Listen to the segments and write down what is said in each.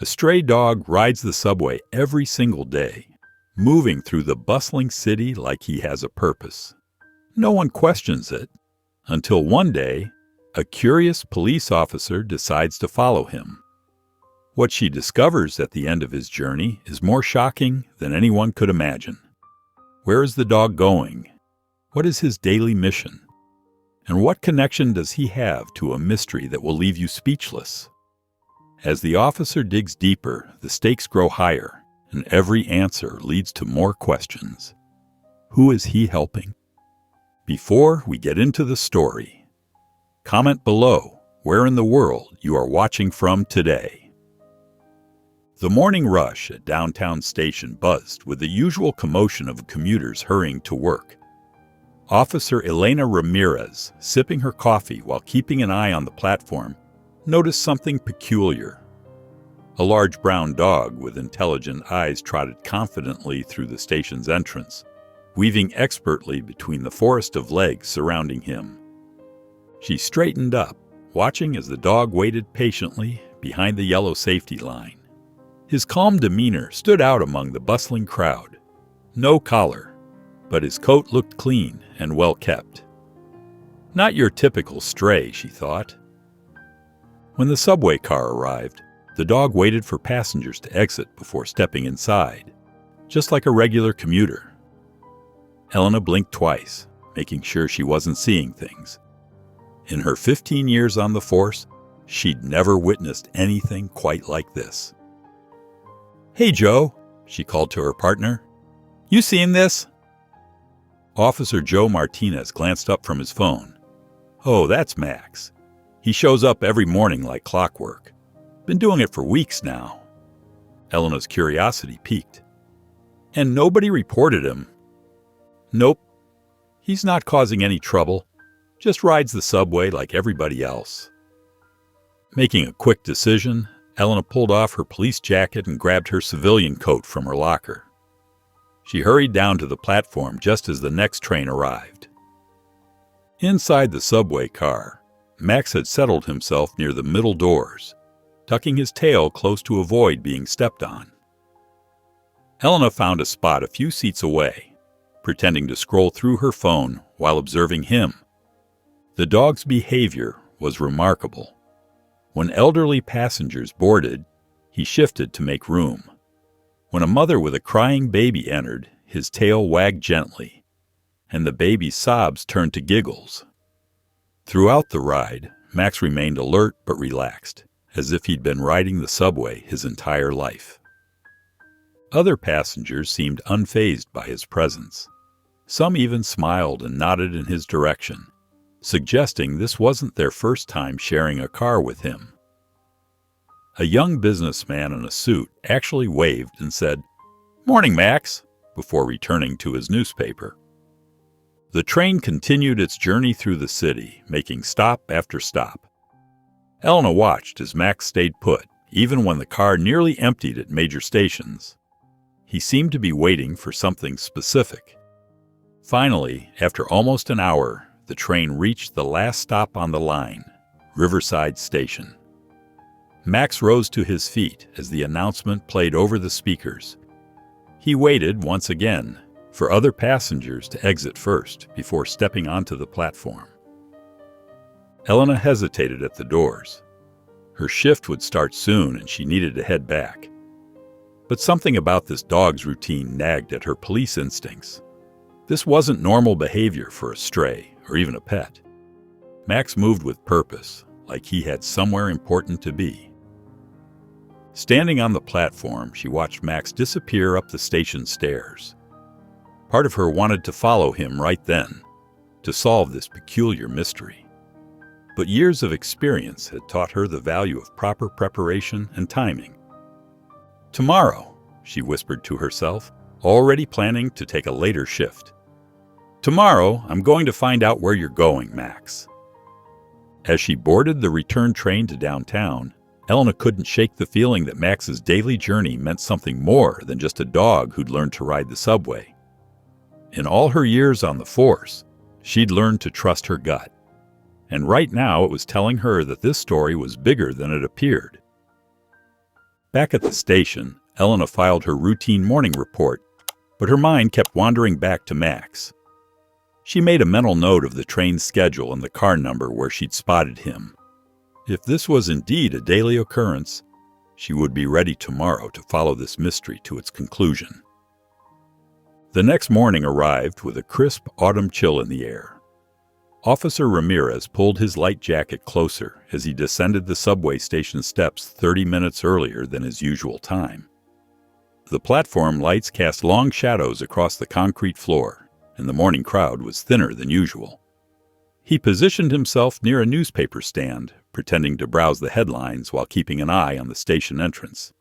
A stray dog rides the subway every single day, moving through the bustling city like he has a purpose. No one questions it, until one day, a curious police officer decides to follow him. What she discovers at the end of his journey is more shocking than anyone could imagine. Where is the dog going? What is his daily mission? And what connection does he have to a mystery that will leave you speechless? As the officer digs deeper, the stakes grow higher, and every answer leads to more questions. Who is he helping? Before we get into the story, comment below where in the world you are watching from today. The morning rush at downtown station buzzed with the usual commotion of commuters hurrying to work. Officer Elena Ramirez, sipping her coffee while keeping an eye on the platform, noticed something peculiar. A large brown dog with intelligent eyes trotted confidently through the station's entrance, weaving expertly between the forest of legs surrounding him. She straightened up, watching as the dog waited patiently behind the yellow safety line. His calm demeanor stood out among the bustling crowd. No collar, but his coat looked clean and well kept. Not your typical stray, she thought. When the subway car arrived, the dog waited for passengers to exit before stepping inside, just like a regular commuter. Elena blinked twice, making sure she wasn't seeing things. In her 15 years on the force, she'd never witnessed anything quite like this. "Hey, Joe," she called to her partner. "You seen this?" Officer Joe Martinez glanced up from his phone. "Oh, that's Max. He shows up every morning like clockwork. Been doing it for weeks now." Elena's curiosity piqued. "And nobody reported him?" "Nope. He's not causing any trouble. Just rides the subway like everybody else." Making a quick decision, Elena pulled off her police jacket and grabbed her civilian coat from her locker. She hurried down to the platform just as the next train arrived. Inside the subway car, Max had settled himself near the middle doors, tucking his tail close to avoid being stepped on. Elena found a spot a few seats away, pretending to scroll through her phone while observing him. The dog's behavior was remarkable. When elderly passengers boarded, he shifted to make room. When a mother with a crying baby entered, his tail wagged gently, and the baby's sobs turned to giggles. Throughout the ride, Max remained alert but relaxed, as if he'd been riding the subway his entire life. Other passengers seemed unfazed by his presence. Some even smiled and nodded in his direction, suggesting this wasn't their first time sharing a car with him. A young businessman in a suit actually waved and said, "Morning, Max," before returning to his newspaper. The train continued its journey through the city, making stop after stop. Elena watched as Max stayed put, even when the car nearly emptied at major stations. He seemed to be waiting for something specific. Finally, after almost an hour, the train reached the last stop on the line, Riverside Station. Max rose to his feet as the announcement played over the speakers. He waited once again for other passengers to exit first before stepping onto the platform. Elena hesitated at the doors. Her shift would start soon and she needed to head back. But something about this dog's routine nagged at her police instincts. This wasn't normal behavior for a stray or even a pet. Max moved with purpose, like he had somewhere important to be. Standing on the platform, she watched Max disappear up the station stairs. Part of her wanted to follow him right then, to solve this peculiar mystery. But years of experience had taught her the value of proper preparation and timing. "Tomorrow," she whispered to herself, already planning to take a later shift. "Tomorrow, I'm going to find out where you're going, Max." As she boarded the return train to downtown, Elena couldn't shake the feeling that Max's daily journey meant something more than just a dog who'd learned to ride the subway. In all her years on the force, she'd learned to trust her gut. And right now it was telling her that this story was bigger than it appeared. Back at the station, Elena filed her routine morning report, but her mind kept wandering back to Max. She made a mental note of the train's schedule and the car number where she'd spotted him. If this was indeed a daily occurrence, she would be ready tomorrow to follow this mystery to its conclusion. The next morning arrived with a crisp autumn chill in the air. Officer Ramirez pulled his light jacket closer as he descended the subway station steps 30 minutes earlier than his usual time. The platform lights cast long shadows across the concrete floor, and the morning crowd was thinner than usual. He positioned himself near a newspaper stand, pretending to browse the headlines while keeping an eye on the station entrance.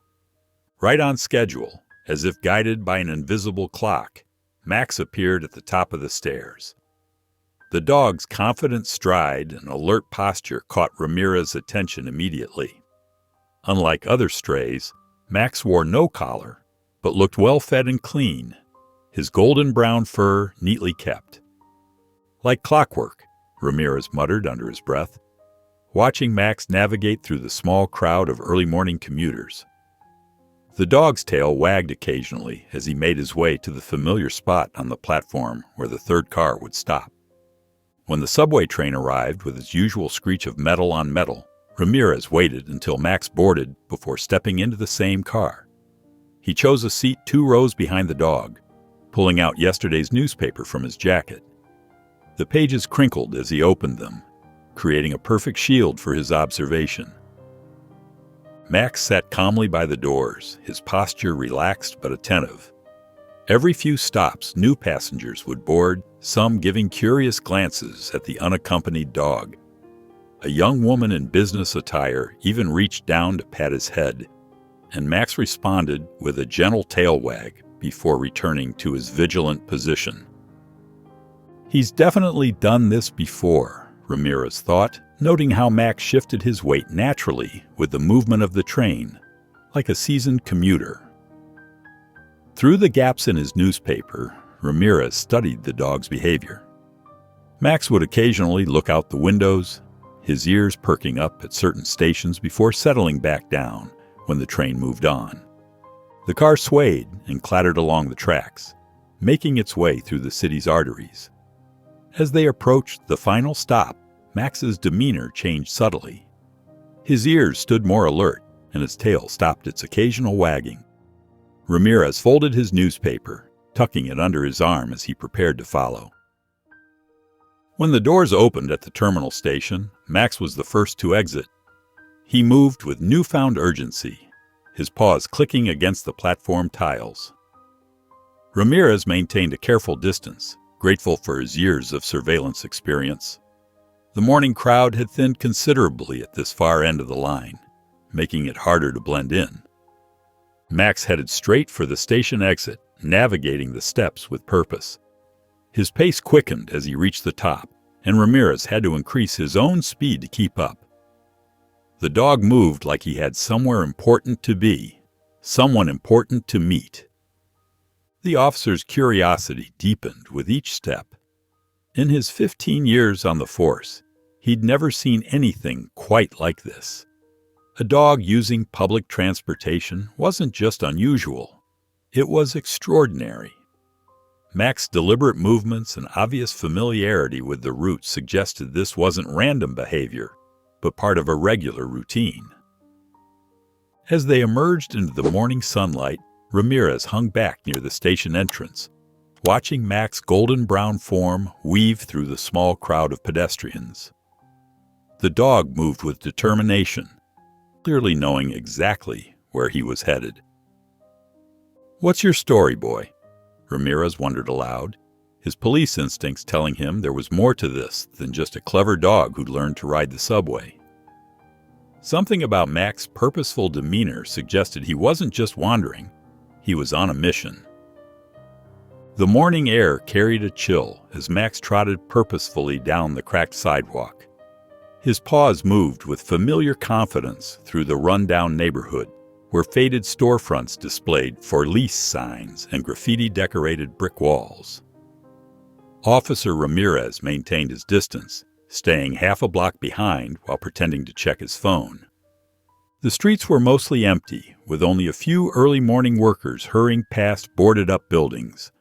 Right on schedule, as if guided by an invisible clock, Max appeared at the top of the stairs. The dog's confident stride and alert posture caught Ramirez's attention immediately. Unlike other strays, Max wore no collar, but looked well-fed and clean, his golden brown fur neatly kept. Like clockwork, Ramirez muttered under his breath, watching Max navigate through the small crowd of early-morning commuters. The dog's tail wagged occasionally as he made his way to the familiar spot on the platform where the third car would stop. When the subway train arrived with its usual screech of metal on metal, Ramirez waited until Max boarded before stepping into the same car. He chose a seat 2 rows behind the dog, pulling out yesterday's newspaper from his jacket. The pages crinkled as he opened them, creating a perfect shield for his observation. Max sat calmly by the doors, his posture relaxed but attentive. Every few stops, new passengers would board, some giving curious glances at the unaccompanied dog. A young woman in business attire even reached down to pat his head, and Max responded with a gentle tail wag before returning to his vigilant position. He's definitely done this before, Ramirez thought, noting how Max shifted his weight naturally with the movement of the train, like a seasoned commuter. Through the gaps in his newspaper, Ramirez studied the dog's behavior. Max would occasionally look out the windows, his ears perking up at certain stations before settling back down when the train moved on. The car swayed and clattered along the tracks, making its way through the city's arteries. As they approached the final stop, Max's demeanor changed subtly. His ears stood more alert, and his tail stopped its occasional wagging. Ramirez folded his newspaper, tucking it under his arm as he prepared to follow. When the doors opened at the terminal station, Max was the first to exit. He moved with newfound urgency, his paws clicking against the platform tiles. Ramirez maintained a careful distance, grateful for his years of surveillance experience. The morning crowd had thinned considerably at this far end of the line, making it harder to blend in. Max headed straight for the station exit, navigating the steps with purpose. His pace quickened as he reached the top, and Ramirez had to increase his own speed to keep up. The dog moved like he had somewhere important to be, someone important to meet. The officer's curiosity deepened with each step. In his 15 years on the force, he'd never seen anything quite like this. A dog using public transportation wasn't just unusual, it was extraordinary. Max's deliberate movements and obvious familiarity with the route suggested this wasn't random behavior, but part of a regular routine. As they emerged into the morning sunlight, Ramirez hung back near the station entrance, watching Max's golden brown form weave through the small crowd of pedestrians. The dog moved with determination, clearly knowing exactly where he was headed. "What's your story, boy?" Ramirez wondered aloud, his police instincts telling him there was more to this than just a clever dog who'd learned to ride the subway. Something about Max's purposeful demeanor suggested he wasn't just wandering, he was on a mission. The morning air carried a chill as Max trotted purposefully down the cracked sidewalk. His paws moved with familiar confidence through the run-down neighborhood, where faded storefronts displayed for lease signs and graffiti-decorated brick walls. Officer Ramirez maintained his distance, staying half a block behind while pretending to check his phone. The streets were mostly empty, with only a few early morning workers hurrying past boarded-up buildings.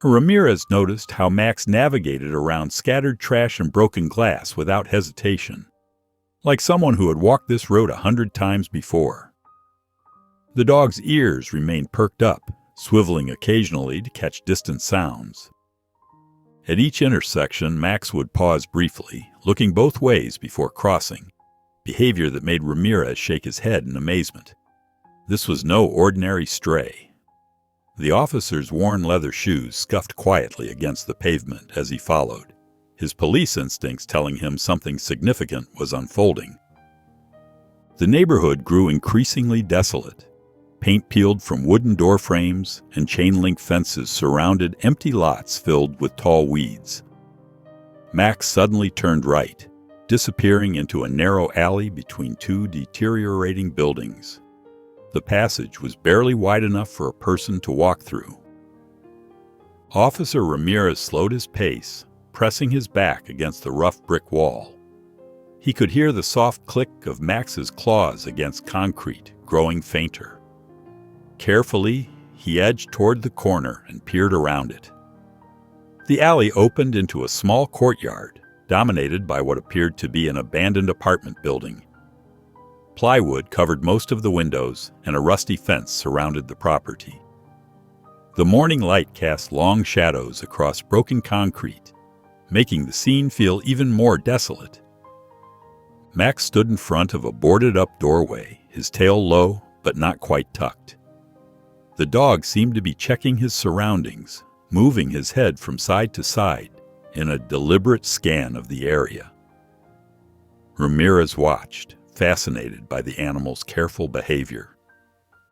Ramirez noticed how Max navigated around scattered trash and broken glass without hesitation, like someone who had walked this road 100 times before. The dog's ears remained perked up, swiveling occasionally to catch distant sounds. At each intersection, Max would pause briefly, looking both ways before crossing, behavior that made Ramirez shake his head in amazement. This was no ordinary stray. The officer's worn leather shoes scuffed quietly against the pavement as he followed, his police instincts telling him something significant was unfolding. The neighborhood grew increasingly desolate. Paint peeled from wooden door frames and chain-link fences surrounded empty lots filled with tall weeds. Max suddenly turned right, disappearing into a narrow alley between two deteriorating buildings. The passage was barely wide enough for a person to walk through. Officer Ramirez slowed his pace, pressing his back against the rough brick wall. He could hear the soft click of Max's claws against concrete growing fainter. Carefully, he edged toward the corner and peered around it. The alley opened into a small courtyard, dominated by what appeared to be an abandoned apartment building. Plywood covered most of the windows, and a rusty fence surrounded the property. The morning light cast long shadows across broken concrete, making the scene feel even more desolate. Max stood in front of a boarded-up doorway, his tail low but not quite tucked. The dog seemed to be checking his surroundings, moving his head from side to side in a deliberate scan of the area. Ramirez watched, fascinated by the animal's careful behavior.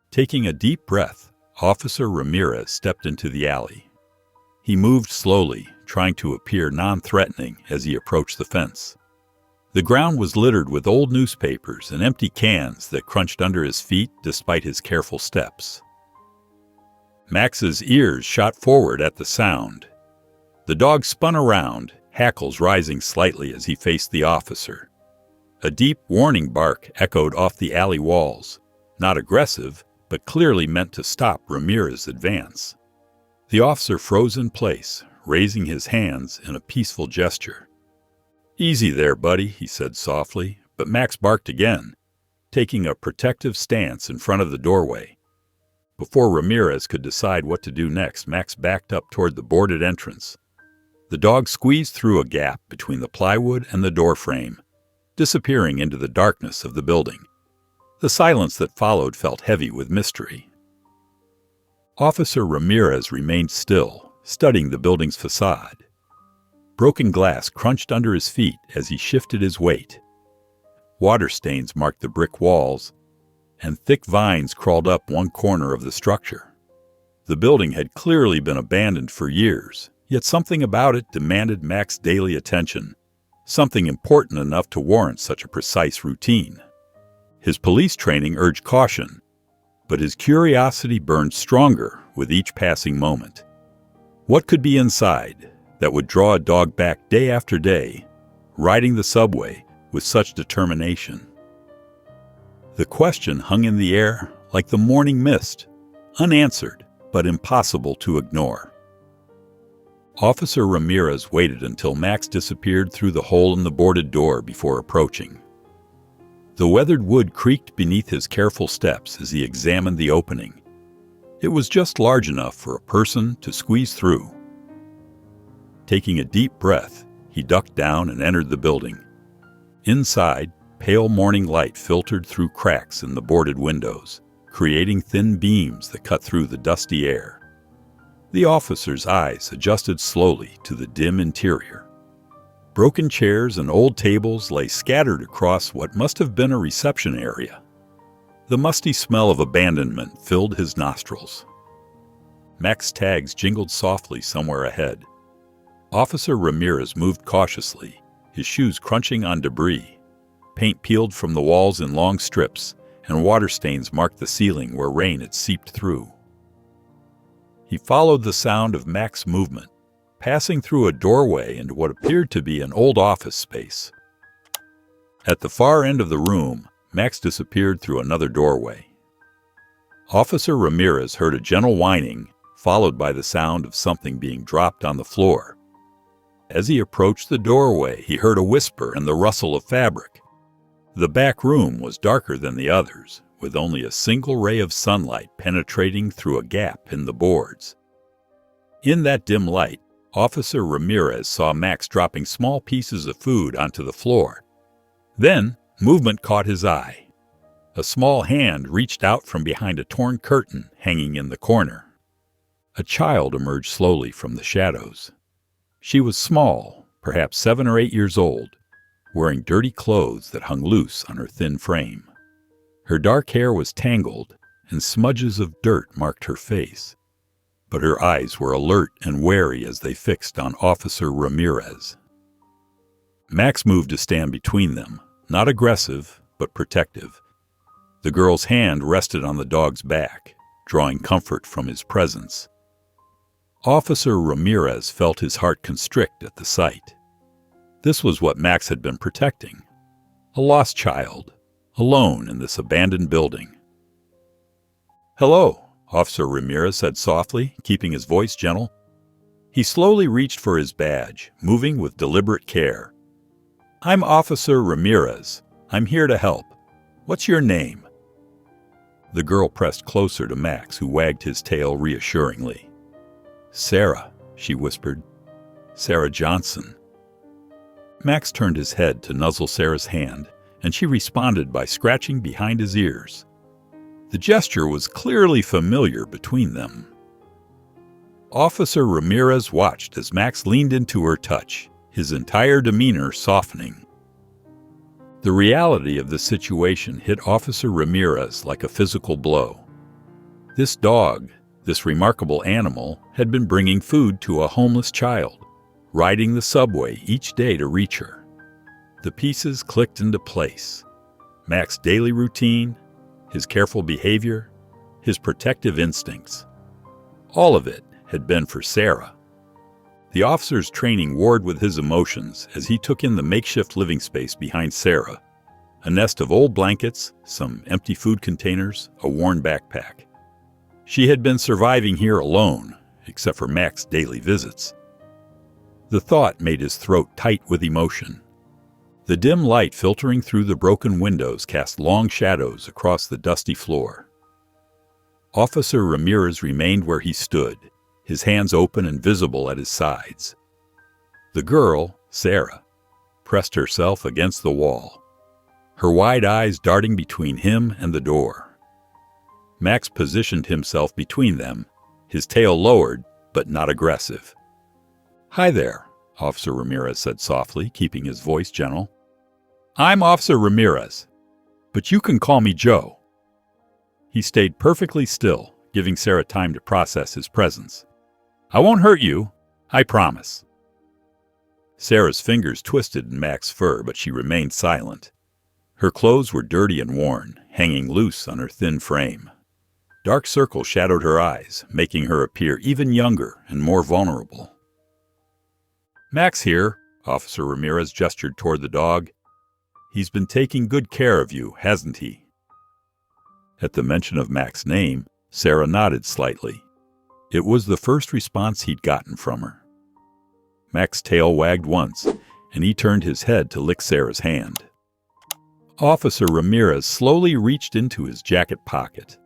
Taking a deep breath, Officer Ramirez stepped into the alley. He moved slowly, trying to appear non-threatening as he approached the fence. The ground was littered with old newspapers and empty cans that crunched under his feet despite his careful steps. Max's ears shot forward at the sound. The dog spun around, hackles rising slightly as he faced the officer. A deep warning bark echoed off the alley walls, not aggressive, but clearly meant to stop Ramirez's advance. The officer froze in place, raising his hands in a peaceful gesture. "Easy there, buddy," he said softly, but Max barked again, taking a protective stance in front of the doorway. Before Ramirez could decide what to do next, Max backed up toward the boarded entrance. The dog squeezed through a gap between the plywood and the door frame, disappearing into the darkness of the building. The silence that followed felt heavy with mystery. Officer Ramirez remained still, studying the building's facade. Broken glass crunched under his feet as he shifted his weight. Water stains marked the brick walls, and thick vines crawled up one corner of the structure. The building had clearly been abandoned for years, yet something about it demanded Max's daily attention, something important enough to warrant such a precise routine. His police training urged caution, but his curiosity burned stronger with each passing moment. What could be inside that would draw a dog back day after day, riding the subway with such determination? The question hung in the air like the morning mist, unanswered but impossible to ignore. Officer Ramirez waited until Max disappeared through the hole in the boarded door before approaching. The weathered wood creaked beneath his careful steps as he examined the opening. It was just large enough for a person to squeeze through. Taking a deep breath, he ducked down and entered the building. Inside, pale morning light filtered through cracks in the boarded windows, creating thin beams that cut through the dusty air. The officer's eyes adjusted slowly to the dim interior. Broken chairs and old tables lay scattered across what must have been a reception area. The musty smell of abandonment filled his nostrils. Max's tags jingled softly somewhere ahead. Officer Ramirez moved cautiously, his shoes crunching on debris. Paint peeled from the walls in long strips, and water stains marked the ceiling where rain had seeped through. He followed the sound of Max's movement, passing through a doorway into what appeared to be an old office space. At the far end of the room, Max disappeared through another doorway. Officer Ramirez heard a gentle whining, followed by the sound of something being dropped on the floor. As he approached the doorway, he heard a whisper and the rustle of fabric. The back room was darker than the others, with only a single ray of sunlight penetrating through a gap in the boards. In that dim light, Officer Ramirez saw Max dropping small pieces of food onto the floor. Then, movement caught his eye. A small hand reached out from behind a torn curtain hanging in the corner. A child emerged slowly from the shadows. She was small, perhaps 7 or 8 years old, wearing dirty clothes that hung loose on her thin frame. Her dark hair was tangled, and smudges of dirt marked her face. But her eyes were alert and wary as they fixed on Officer Ramirez. Max moved to stand between them, not aggressive, but protective. The girl's hand rested on the dog's back, drawing comfort from his presence. Officer Ramirez felt his heart constrict at the sight. This was what Max had been protecting. A lost child, alone in this abandoned building. "Hello," Officer Ramirez said softly, keeping his voice gentle. He slowly reached for his badge, moving with deliberate care. "I'm Officer Ramirez. I'm here to help. What's your name?" The girl pressed closer to Max, who wagged his tail reassuringly. "Sarah," she whispered. "Sarah Johnson." Max turned his head to nuzzle Sarah's hand, and she responded by scratching behind his ears. The gesture was clearly familiar between them. Officer Ramirez watched as Max leaned into her touch, his entire demeanor softening. The reality of the situation hit Officer Ramirez like a physical blow. This dog, this remarkable animal, had been bringing food to a homeless child, riding the subway each day to reach her. The pieces clicked into place. Max's daily routine, his careful behavior, his protective instincts. All of it had been for Sarah. The officer's training warred with his emotions as he took in the makeshift living space behind Sarah, a nest of old blankets, some empty food containers, a worn backpack. She had been surviving here alone, except for Max's daily visits. The thought made his throat tight with emotion. The dim light filtering through the broken windows cast long shadows across the dusty floor. Officer Ramirez remained where he stood, his hands open and visible at his sides. The girl, Sarah, pressed herself against the wall, her wide eyes darting between him and the door. Max positioned himself between them, his tail lowered, but not aggressive. "Hi there," Officer Ramirez said softly, keeping his voice gentle. "I'm Officer Ramirez, but you can call me Joe." He stayed perfectly still, giving Sarah time to process his presence. "I won't hurt you, I promise." Sarah's fingers twisted in Max's fur, but she remained silent. Her clothes were dirty and worn, hanging loose on her thin frame. Dark circles shadowed her eyes, making her appear even younger and more vulnerable. "Max here," Officer Ramirez gestured toward the dog. "He's been taking good care of you, hasn't he?" At the mention of Max's name, Sarah nodded slightly. It was the first response he'd gotten from her. Max's tail wagged once, and he turned his head to lick Sarah's hand. Officer Ramirez slowly reached into his jacket pocket.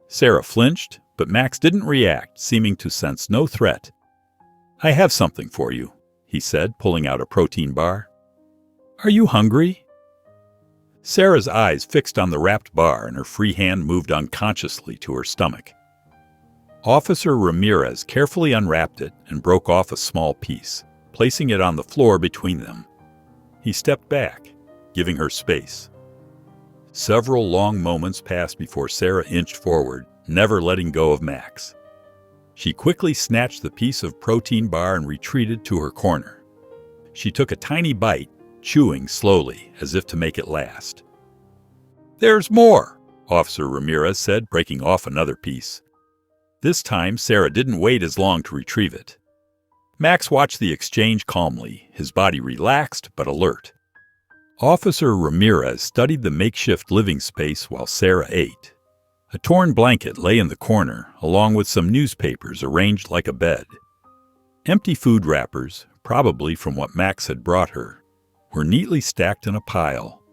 Sarah flinched, but Max didn't react, seeming to sense no threat. "I have something for you," he said, pulling out a protein bar. "Are you hungry?" Sarah's eyes fixed on the wrapped bar, and her free hand moved unconsciously to her stomach. Officer Ramirez carefully unwrapped it and broke off a small piece, placing it on the floor between them. He stepped back, giving her space. Several long moments passed before Sarah inched forward, never letting go of Max. She quickly snatched the piece of protein bar and retreated to her corner. She took a tiny bite, chewing slowly, as if to make it last. "There's more," Officer Ramirez said, breaking off another piece. This time, Sarah didn't wait as long to retrieve it. Max watched the exchange calmly, his body relaxed but alert. Officer Ramirez studied the makeshift living space while Sarah ate. A torn blanket lay in the corner, along with some newspapers arranged like a bed. Empty food wrappers, probably from what Max had brought her, were neatly stacked in a pile.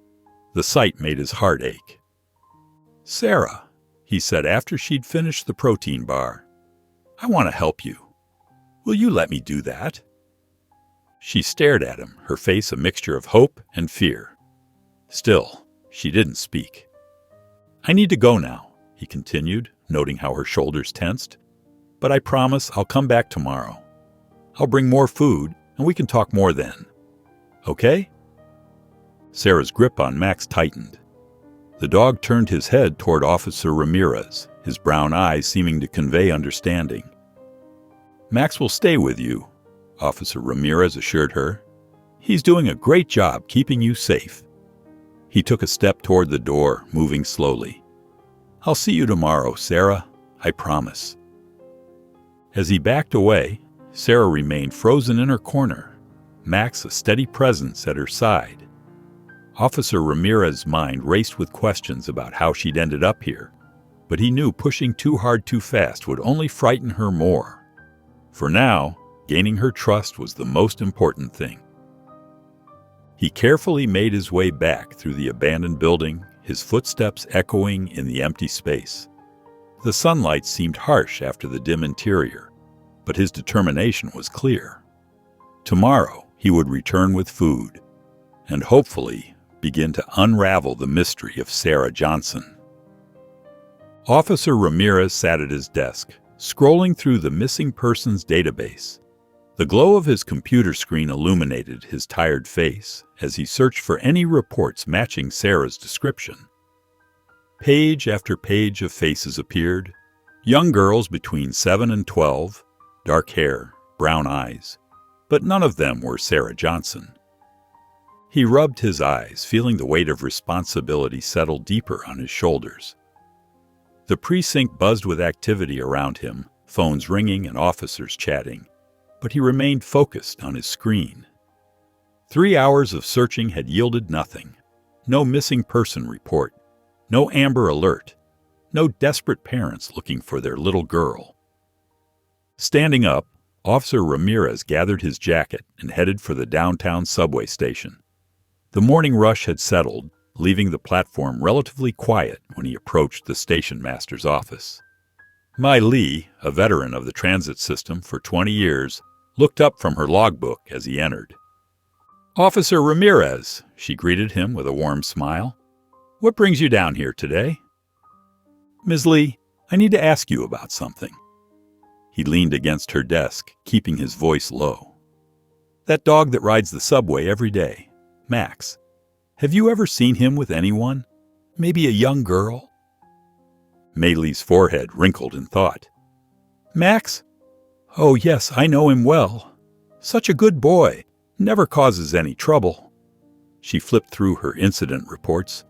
The sight made his heart ache. "Sarah," he said after she'd finished the protein bar, "I want to help you. Will you let me do that?" She stared at him, her face a mixture of hope and fear. Still, she didn't speak. "I need to go now," he continued, noting how her shoulders tensed. "But I promise I'll come back tomorrow. I'll bring more food, and we can talk more then. Okay?" Sarah's grip on Max tightened. The dog turned his head toward Officer Ramirez, his brown eyes seeming to convey understanding. "Max will stay with you," Officer Ramirez assured her. "He's doing a great job keeping you safe." He took a step toward the door, moving slowly. "I'll see you tomorrow, Sarah. I promise." As he backed away, Sarah remained frozen in her corner, Max a steady presence at her side. Officer Ramirez's mind raced with questions about how she'd ended up here, but he knew pushing too hard too fast would only frighten her more. For now, gaining her trust was the most important thing. He carefully made his way back through the abandoned building, his footsteps echoing in the empty space. The sunlight seemed harsh after the dim interior, but his determination was clear. Tomorrow he would return with food, and hopefully begin to unravel the mystery of Sarah Johnson. Officer Ramirez sat at his desk, scrolling through the missing persons database. The glow of his computer screen illuminated his tired face as he searched for any reports matching Sarah's description. Page after page of faces appeared, young girls between 7 and 12, dark hair, brown eyes, but none of them were Sarah Johnson. He rubbed his eyes, feeling the weight of responsibility settle deeper on his shoulders. The precinct buzzed with activity around him, phones ringing and officers chatting, but he remained focused on his screen. 3 hours of searching had yielded nothing. No missing person report, no Amber Alert, no desperate parents looking for their little girl. Standing up, Officer Ramirez gathered his jacket and headed for the downtown subway station. The morning rush had settled, leaving the platform relatively quiet when he approached the station master's office. Mai Lee, a veteran of the transit system for 20 years, looked up from her logbook as he entered. "Officer Ramirez," she greeted him with a warm smile. "What brings you down here today?" "Ms. Lee, I need to ask you about something." He leaned against her desk, keeping his voice low. "That dog that rides the subway every day, Max. Have you ever seen him with anyone? Maybe a young girl?" Mai Lee's forehead wrinkled in thought. "Max? Oh, yes, I know him well. Such a good boy. Never causes any trouble." She flipped through her incident reports.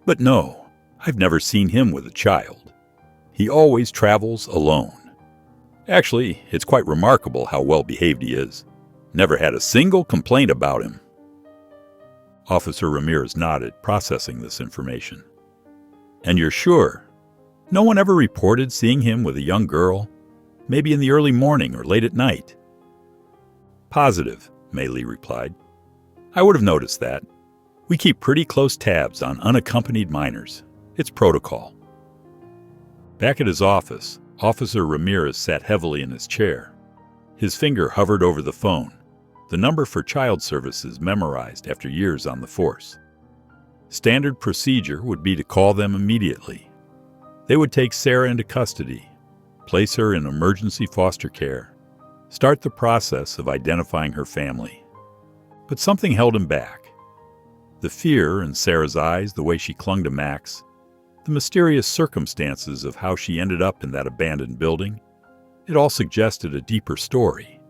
"But no, I've never seen him with a child. He always travels alone. Actually, it's quite remarkable how well behaved he is. Never had a single complaint about him." Officer Ramirez nodded, processing this information. "And you're sure? No one ever reported seeing him with a young girl? Maybe in the early morning or late at night?" "Positive," Mai Lee replied. "I would have noticed that. We keep pretty close tabs on unaccompanied minors. It's protocol." Back at his office, Officer Ramirez sat heavily in his chair. His finger hovered over the phone, the number for child services memorized after years on the force. Standard procedure would be to call them immediately. They would take Sarah into custody, place her in emergency foster care, start the process of identifying her family. But something held him back. The fear in Sarah's eyes, the way she clung to Max, the mysterious circumstances of how she ended up in that abandoned building, it all suggested a deeper story.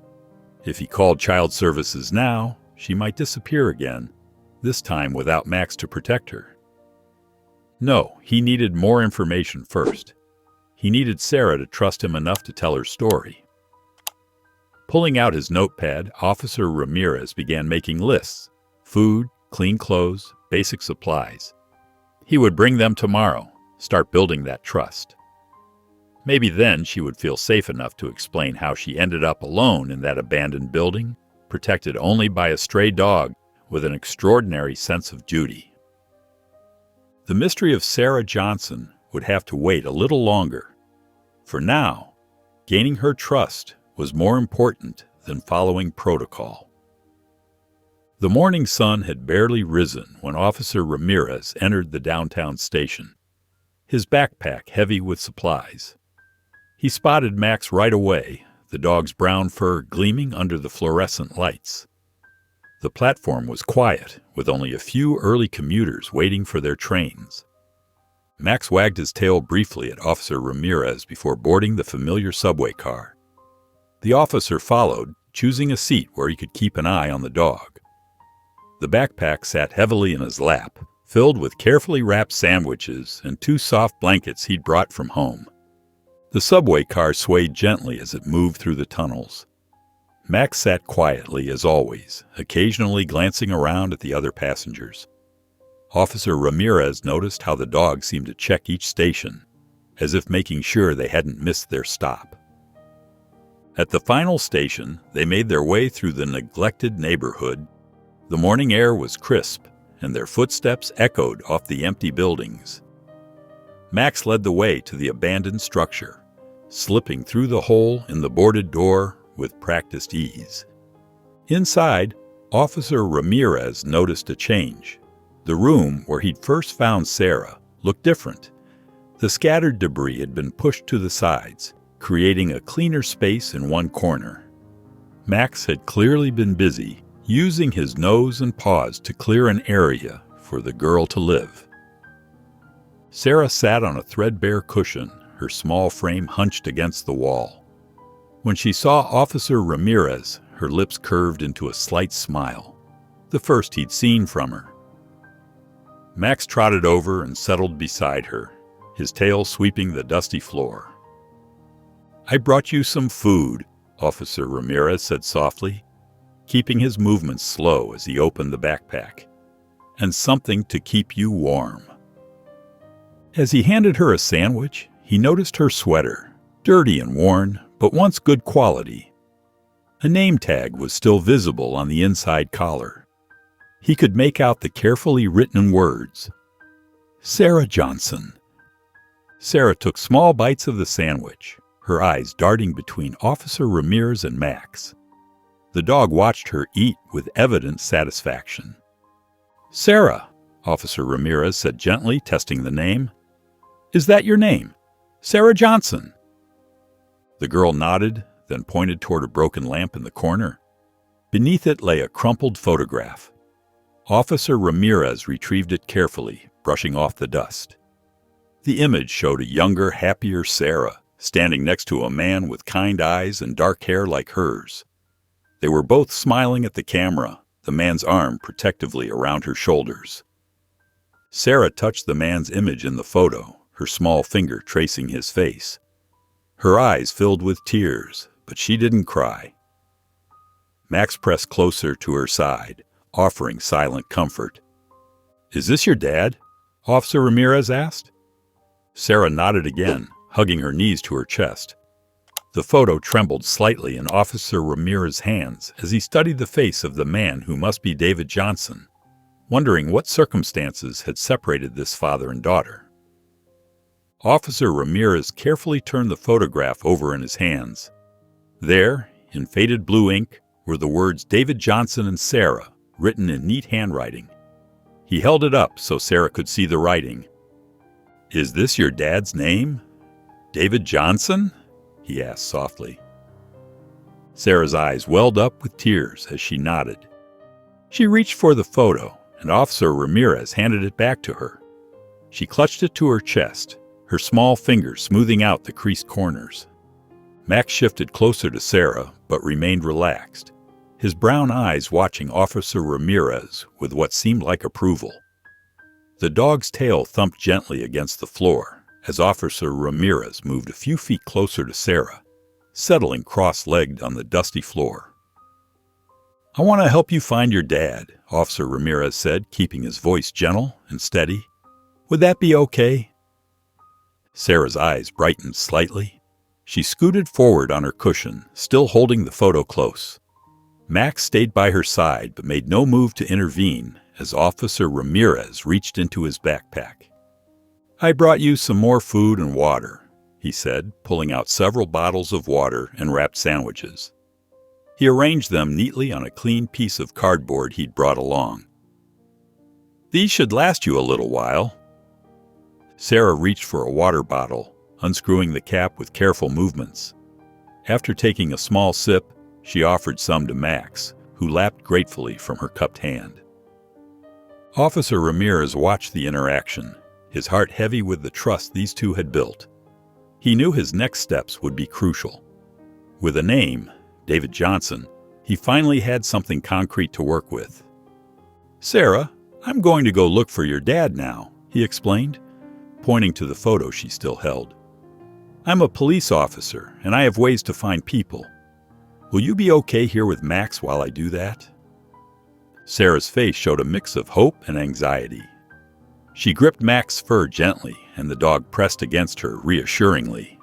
If he called child services now, she might disappear again, this time without Max to protect her. No, he needed more information first. He needed Sarah to trust him enough to tell her story. Pulling out his notepad, Officer Ramirez began making lists: food, clean clothes, basic supplies. He would bring them tomorrow, start building that trust. Maybe then she would feel safe enough to explain how she ended up alone in that abandoned building, protected only by a stray dog with an extraordinary sense of duty. The mystery of Sarah Johnson would have to wait a little longer. For now, gaining her trust was more important than following protocol. The morning sun had barely risen when Officer Ramirez entered the downtown station, his backpack heavy with supplies. He spotted Max right away, the dog's brown fur gleaming under the fluorescent lights. The platform was quiet, with only a few early commuters waiting for their trains. Max wagged his tail briefly at Officer Ramirez before boarding the familiar subway car. The officer followed, choosing a seat where he could keep an eye on the dog. The backpack sat heavily in his lap, filled with carefully wrapped sandwiches and 2 soft blankets he'd brought from home. The subway car swayed gently as it moved through the tunnels. Max sat quietly as always, occasionally glancing around at the other passengers. Officer Ramirez noticed how the dog seemed to check each station, as if making sure they hadn't missed their stop. At the final station, they made their way through the neglected neighborhood. The morning air was crisp, and their footsteps echoed off the empty buildings. Max led the way to the abandoned structure, slipping through the hole in the boarded door with practiced ease. Inside, Officer Ramirez noticed a change. The room where he'd first found Sarah looked different. The scattered debris had been pushed to the sides, creating a cleaner space in one corner. Max had clearly been busy, using his nose and paws to clear an area for the girl to live. Sarah sat on a threadbare cushion, her small frame hunched against the wall. When she saw Officer Ramirez, her lips curved into a slight smile, the first he'd seen from her. Max trotted over and settled beside her, his tail sweeping the dusty floor. "I brought you some food," Officer Ramirez said softly, keeping his movements slow as he opened the backpack, "and something to keep you warm." As he handed her a sandwich, he noticed her sweater, dirty and worn, but once good quality. A name tag was still visible on the inside collar. He could make out the carefully written words, "Sarah Johnson." Sarah took small bites of the sandwich, her eyes darting between Officer Ramirez and Max. The dog watched her eat with evident satisfaction. "Sarah," Officer Ramirez said gently, testing the name. "Is that your name? Sarah Johnson?" The girl nodded, then pointed toward a broken lamp in the corner. Beneath it lay a crumpled photograph. Officer Ramirez retrieved it carefully, brushing off the dust. The image showed a younger, happier Sarah, standing next to a man with kind eyes and dark hair like hers. They were both smiling at the camera, the man's arm protectively around her shoulders. Sarah touched the man's image in the photo, her small finger tracing his face. Her eyes filled with tears, but she didn't cry. Max pressed closer to her side, offering silent comfort. "Is this your dad?" Officer Ramirez asked. Sarah nodded again, hugging her knees to her chest. The photo trembled slightly in Officer Ramirez's hands as he studied the face of the man who must be David Johnson, wondering what circumstances had separated this father and daughter. Officer Ramirez carefully turned the photograph over in his hands. There, in faded blue ink, were the words David Johnson and Sarah, written in neat handwriting. He held it up so Sarah could see the writing. "Is this your dad's name? David Johnson?" he asked softly. Sarah's eyes welled up with tears as she nodded. She reached for the photo, and Officer Ramirez handed it back to her. She clutched it to her chest, her small fingers smoothing out the creased corners. Max shifted closer to Sarah, but remained relaxed, his brown eyes watching Officer Ramirez with what seemed like approval. The dog's tail thumped gently against the floor as Officer Ramirez moved a few feet closer to Sarah, settling cross-legged on the dusty floor. I want to help you find your dad, Officer Ramirez said, keeping his voice gentle and steady. Would that be okay? Sarah's eyes brightened slightly. She scooted forward on her cushion, still holding the photo close. Max stayed by her side but made no move to intervene as Officer Ramirez reached into his backpack. I brought you some more food and water, he said, pulling out several bottles of water and wrapped sandwiches. He arranged them neatly on a clean piece of cardboard he'd brought along. These should last you a little while. Sarah reached for a water bottle, unscrewing the cap with careful movements. After taking a small sip, she offered some to Max, who lapped gratefully from her cupped hand. Officer Ramirez watched the interaction, his heart heavy with the trust these two had built. He knew his next steps would be crucial. With a name, David Johnson, he finally had something concrete to work with. Sarah, I'm going to go look for your dad now, he explained, pointing to the photo she still held. I'm a police officer, and I have ways to find people. Will you be okay here with Max while I do that? Sarah's face showed a mix of hope and anxiety. She gripped Max's fur gently, and the dog pressed against her reassuringly.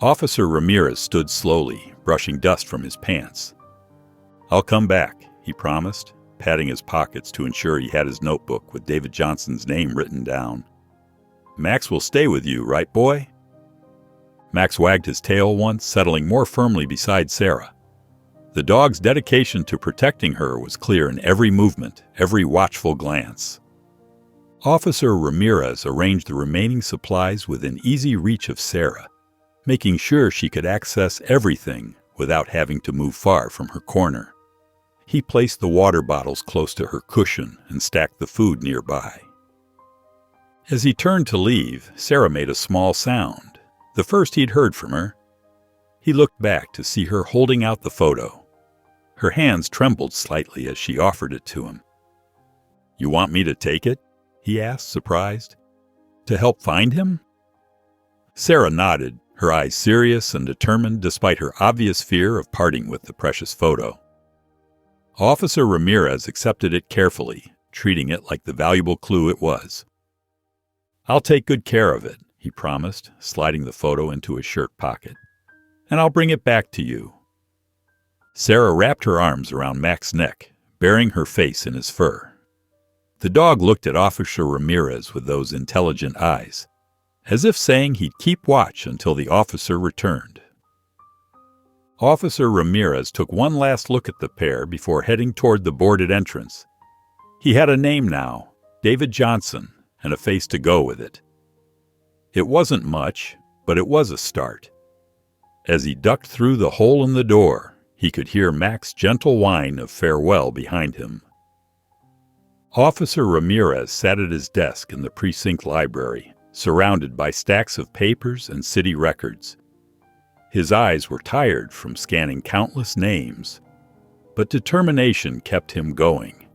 Officer Ramirez stood slowly, brushing dust from his pants. I'll come back, he promised, patting his pockets to ensure he had his notebook with David Johnson's name written down. Max will stay with you, right, boy? Max wagged his tail once, settling more firmly beside Sarah. The dog's dedication to protecting her was clear in every movement, every watchful glance. Officer Ramirez arranged the remaining supplies within easy reach of Sarah, making sure she could access everything without having to move far from her corner. He placed the water bottles close to her cushion and stacked the food nearby. As he turned to leave, Sarah made a small sound, the first he'd heard from her. He looked back to see her holding out the photo. Her hands trembled slightly as she offered it to him. You want me to take it? He asked, surprised. To help find him? Sarah nodded, her eyes serious and determined despite her obvious fear of parting with the precious photo. Officer Ramirez accepted it carefully, treating it like the valuable clue it was. I'll take good care of it, he promised, sliding the photo into his shirt pocket. And I'll bring it back to you. Sarah wrapped her arms around Max's neck, burying her face in his fur. The dog looked at Officer Ramirez with those intelligent eyes, as if saying he'd keep watch until the officer returned. Officer Ramirez took one last look at the pair before heading toward the boarded entrance. He had a name now, David Johnson, and a face to go with it. It wasn't much, but it was a start. As he ducked through the hole in the door, he could hear Max's gentle whine of farewell behind him. Officer Ramirez sat at his desk in the precinct library, surrounded by stacks of papers and city records. His eyes were tired from scanning countless names, but determination kept him going.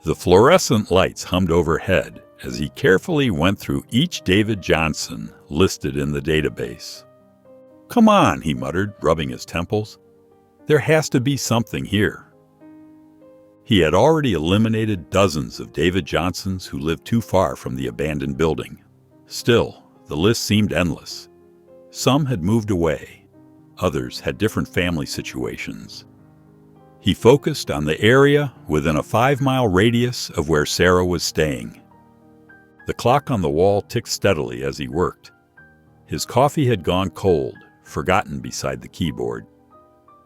The fluorescent lights hummed overhead as he carefully went through each David Johnson listed in the database. Come on, he muttered, rubbing his temples. There has to be something here. He had already eliminated dozens of David Johnsons who lived too far from the abandoned building. Still, the list seemed endless. Some had moved away. Others had different family situations. He focused on the area within a 5-mile radius of where Sarah was staying. The clock on the wall ticked steadily as he worked. His coffee had gone cold, forgotten beside the keyboard.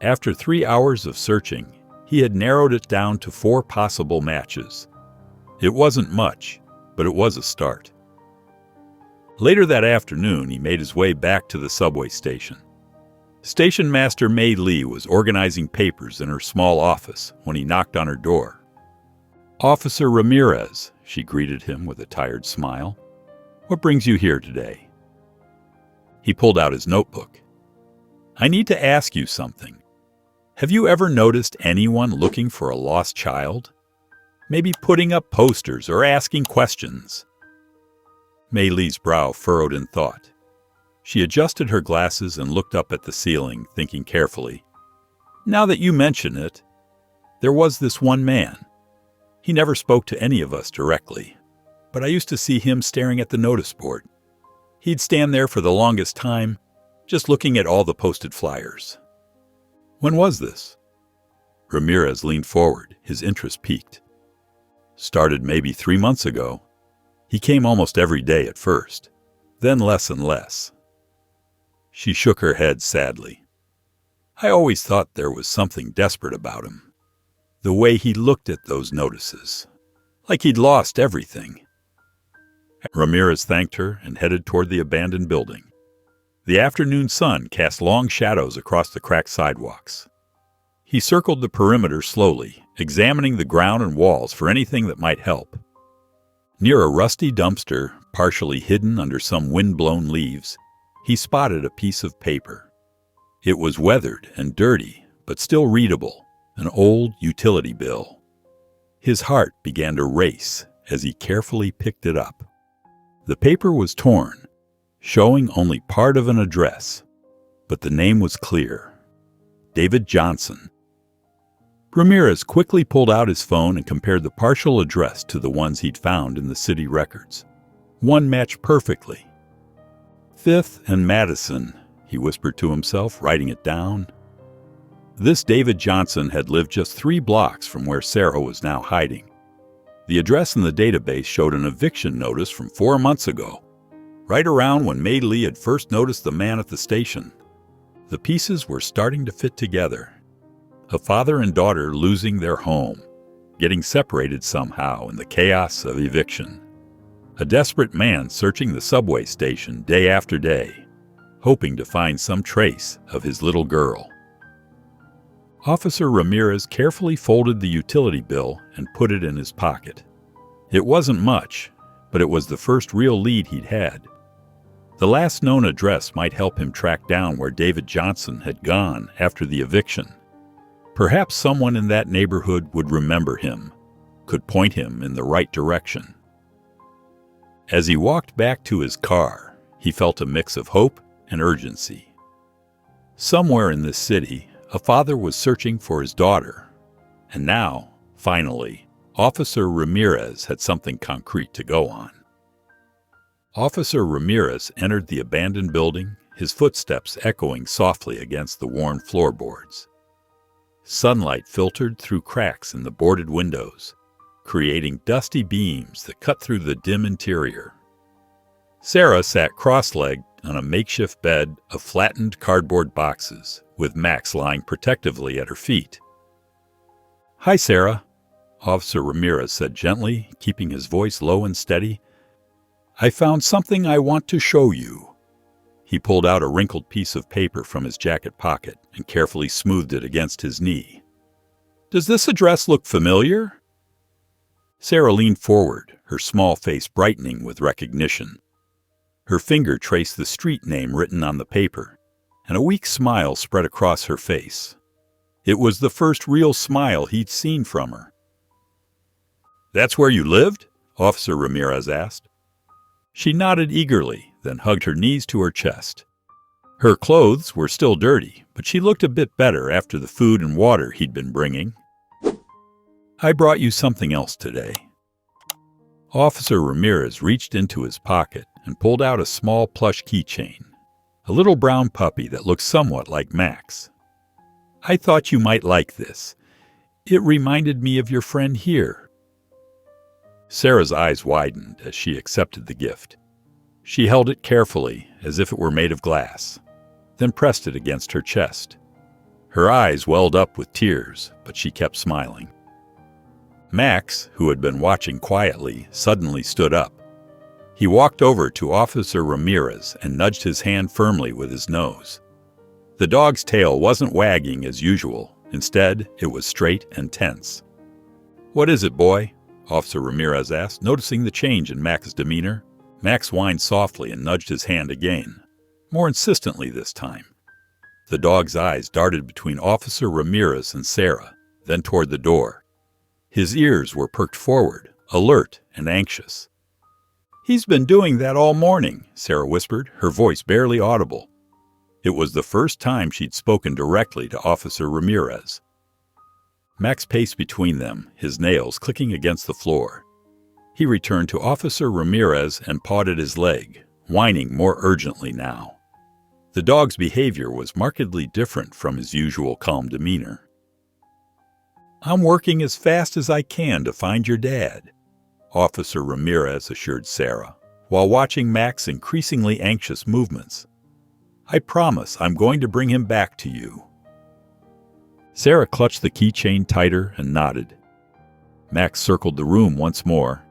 After 3 hours of searching, he had narrowed it down to 4 possible matches. It wasn't much, but it was a start. Later that afternoon, he made his way back to the subway station. Station Master May Lee was organizing papers in her small office when he knocked on her door. Officer Ramirez, she greeted him with a tired smile. What brings you here today? He pulled out his notebook. I need to ask you something. Have you ever noticed anyone looking for a lost child? Maybe putting up posters or asking questions? May Lee's brow furrowed in thought. She adjusted her glasses and looked up at the ceiling, thinking carefully. Now that you mention it, There was this one man. He never spoke to any of us directly, but I used to see him staring at the notice board. He'd stand there for the longest time, just looking at all the posted flyers. When was this? Ramirez leaned forward, his interest piqued. Started maybe 3 months ago. He came almost every day at first, then less and less. She shook her head sadly. I always thought there was something desperate about him. The way he looked at those notices, like he'd lost everything. Ramirez thanked her and headed toward the abandoned building. The afternoon sun cast long shadows across the cracked sidewalks. He circled the perimeter slowly, examining the ground and walls for anything that might help. Near a rusty dumpster, partially hidden under some wind-blown leaves, he spotted a piece of paper. It was weathered and dirty, but still readable, an old utility bill. His heart began to race as he carefully picked it up. The paper was torn, showing only part of an address, but the name was clear. David Johnson. Ramirez quickly pulled out his phone and compared the partial address to the ones he'd found in the city records. One matched perfectly. 5th and Madison, he whispered to himself, writing it down. This David Johnson had lived just 3 blocks from where Sarah was now hiding. The address in the database showed an eviction notice from 4 months ago, right around when May Lee had first noticed the man at the station. The pieces were starting to fit together. A father and daughter losing their home, getting separated somehow in the chaos of eviction. A desperate man searching the subway station day after day, hoping to find some trace of his little girl. Officer Ramirez carefully folded the utility bill and put it in his pocket. It wasn't much, but it was the first real lead he'd had. The last known address might help him track down where David Johnson had gone after the eviction. Perhaps someone in that neighborhood would remember him, could point him in the right direction. As he walked back to his car, he felt a mix of hope and urgency. Somewhere in this city, a father was searching for his daughter, and now, finally, Officer Ramirez had something concrete to go on. Officer Ramirez entered the abandoned building, his footsteps echoing softly against the worn floorboards. Sunlight filtered through cracks in the boarded windows, creating dusty beams that cut through the dim interior. Sarah sat cross-legged on a makeshift bed of flattened cardboard boxes, with Max lying protectively at her feet. "Hi, Sarah," Officer Ramirez said gently, keeping his voice low and steady. "I found something I want to show you." He pulled out a wrinkled piece of paper from his jacket pocket and carefully smoothed it against his knee. "Does this address look familiar?" Sarah leaned forward, her small face brightening with recognition. Her finger traced the street name written on the paper, and a weak smile spread across her face. It was the first real smile he'd seen from her. "That's where you lived?" Officer Ramirez asked. She nodded eagerly, then hugged her knees to her chest. Her clothes were still dirty, but she looked a bit better after the food and water he'd been bringing. "I brought you something else today." Officer Ramirez reached into his pocket and pulled out a small plush keychain, a little brown puppy that looked somewhat like Max. "I thought you might like this. It reminded me of your friend here." Sarah's eyes widened as she accepted the gift. She held it carefully, as if it were made of glass, then pressed it against her chest. Her eyes welled up with tears, but she kept smiling. Max, who had been watching quietly, suddenly stood up. He walked over to Officer Ramirez and nudged his hand firmly with his nose. The dog's tail wasn't wagging as usual. Instead, it was straight and tense. "What is it, boy?" Officer Ramirez asked, noticing the change in Max's demeanor. Max whined softly and nudged his hand again, more insistently this time. The dog's eyes darted between Officer Ramirez and Sarah, then toward the door. His ears were perked forward, alert and anxious. "He's been doing that all morning," Sarah whispered, her voice barely audible. It was the first time she'd spoken directly to Officer Ramirez. Max paced between them, his nails clicking against the floor. He returned to Officer Ramirez and pawed at his leg, whining more urgently now. The dog's behavior was markedly different from his usual calm demeanor. "I'm working as fast as I can to find your dad," Officer Ramirez assured Sarah, while watching Max's increasingly anxious movements. "I promise I'm going to bring him back to you." Sarah clutched the keychain tighter and nodded. Max circled the room once more,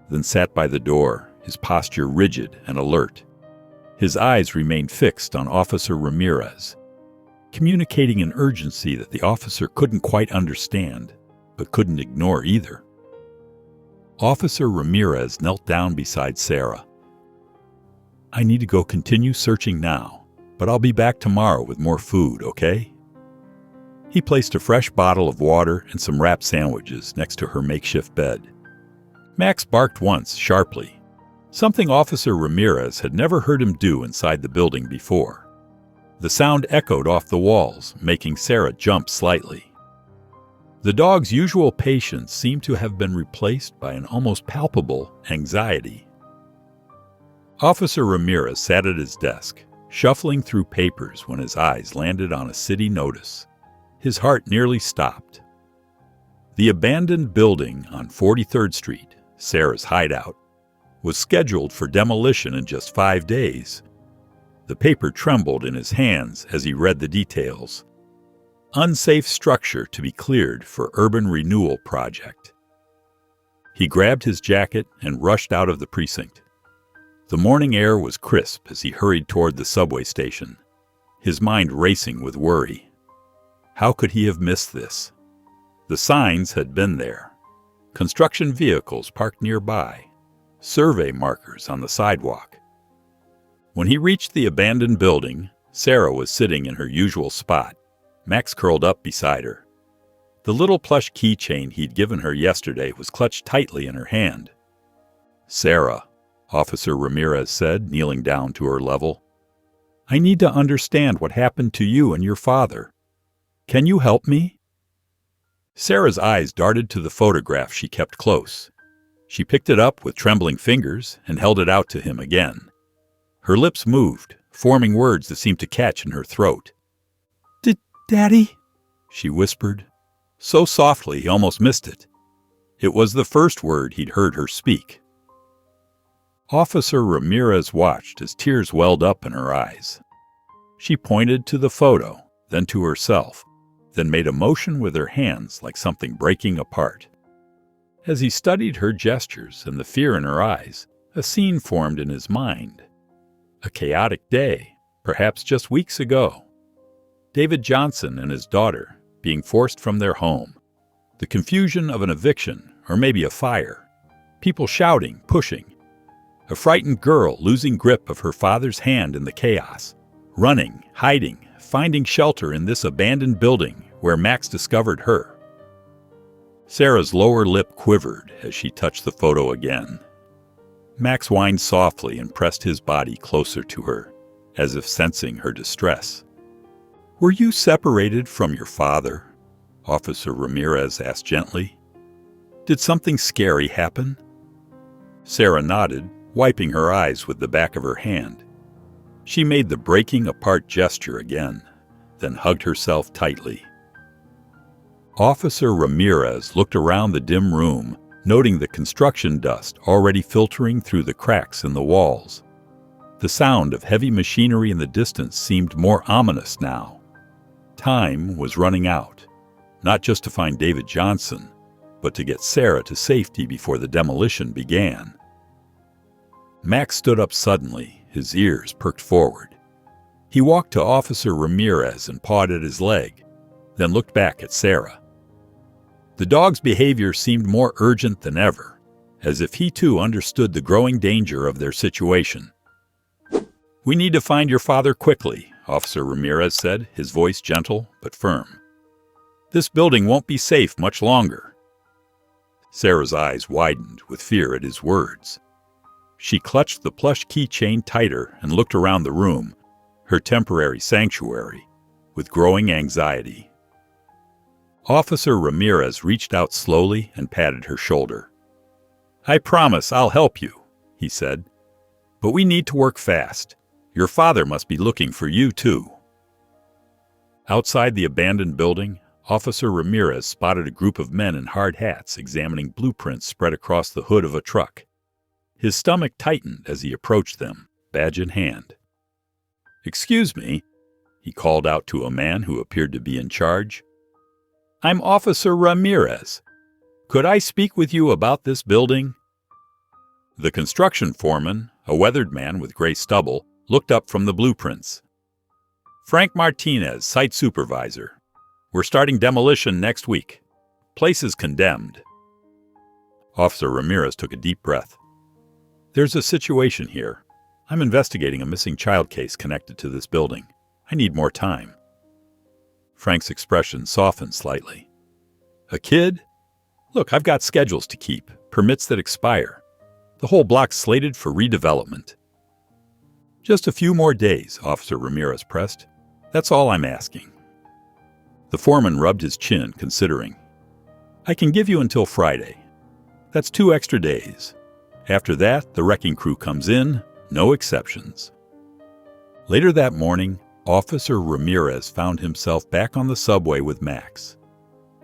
then sat by the door, his posture rigid and alert. His eyes remained fixed on Officer Ramirez, communicating an urgency that the officer couldn't quite understand, but couldn't ignore either. Officer Ramirez knelt down beside Sarah. "I need to go continue searching now, but I'll be back tomorrow with more food, okay?" He placed a fresh bottle of water and some wrapped sandwiches next to her makeshift bed. Max barked once, sharply, something Officer Ramirez had never heard him do inside the building before. The sound echoed off the walls, making Sarah jump slightly. The dog's usual patience seemed to have been replaced by an almost palpable anxiety. Officer Ramirez sat at his desk, shuffling through papers when his eyes landed on a city notice. His heart nearly stopped. The abandoned building on 43rd Street, Sarah's hideout, was scheduled for demolition in just 5 days. The paper trembled in his hands as he read the details. Unsafe structure to be cleared for urban renewal project. He grabbed his jacket and rushed out of the precinct. The morning air was crisp as he hurried toward the subway station, his mind racing with worry. How could he have missed this? The signs had been there. Construction vehicles parked nearby. Survey markers on the sidewalk. When he reached the abandoned building, Sarah was sitting in her usual spot, Max curled up beside her. The little plush keychain he'd given her yesterday was clutched tightly in her hand. "Sarah," Officer Ramirez said, kneeling down to her level, "I need to understand what happened to you and your father. Can you help me?" Sarah's eyes darted to the photograph she kept close. She picked it up with trembling fingers and held it out to him again. Her lips moved, forming words that seemed to catch in her throat. "Daddy?" she whispered, so softly he almost missed it. It was the first word he'd heard her speak. Officer Ramirez watched as tears welled up in her eyes. She pointed to the photo, then to herself, then made a motion with her hands like something breaking apart. As he studied her gestures and the fear in her eyes, a scene formed in his mind. A chaotic day, perhaps just weeks ago. David Johnson and his daughter being forced from their home. The confusion of an eviction, or maybe a fire. People shouting, pushing. A frightened girl losing grip of her father's hand in the chaos. Running, hiding, finding shelter in this abandoned building where Max discovered her. Sarah's lower lip quivered as she touched the photo again. Max whined softly and pressed his body closer to her, as if sensing her distress. "Were you separated from your father?" Officer Ramirez asked gently. "Did something scary happen?" Sarah nodded, wiping her eyes with the back of her hand. She made the breaking apart gesture again, then hugged herself tightly. Officer Ramirez looked around the dim room, noting the construction dust already filtering through the cracks in the walls. The sound of heavy machinery in the distance seemed more ominous now. Time was running out, not just to find David Johnson, but to get Sarah to safety before the demolition began. Max stood up suddenly, his ears perked forward. He walked to Officer Ramirez and pawed at his leg, then looked back at Sarah. The dog's behavior seemed more urgent than ever, as if he too understood the growing danger of their situation. "We need to find your father quickly," Officer Ramirez said, his voice gentle but firm. "This building won't be safe much longer." Sarah's eyes widened with fear at his words. She clutched the plush keychain tighter and looked around the room, her temporary sanctuary, with growing anxiety. Officer Ramirez reached out slowly and patted her shoulder. "I promise I'll help you," he said. "But we need to work fast. Your father must be looking for you, too." Outside the abandoned building, Officer Ramirez spotted a group of men in hard hats examining blueprints spread across the hood of a truck. His stomach tightened as he approached them, badge in hand. "Excuse me," he called out to a man who appeared to be in charge. "I'm Officer Ramirez. Could I speak with you about this building?" The construction foreman, a weathered man with gray stubble, looked up from the blueprints. "Frank Martinez, site supervisor. We're starting demolition next week. Place is condemned." Officer Ramirez took a deep breath. "There's a situation here. I'm investigating a missing child case connected to this building. I need more time." Frank's expression softened slightly. "A kid? Look, I've got schedules to keep, permits that expire. The whole block's slated for redevelopment." "Just a few more days," Officer Ramirez pressed. "That's all I'm asking." The foreman rubbed his chin, considering. "I can give you until Friday. That's 2 extra days. After that, the wrecking crew comes in, no exceptions." Later that morning, Officer Ramirez found himself back on the subway with Max.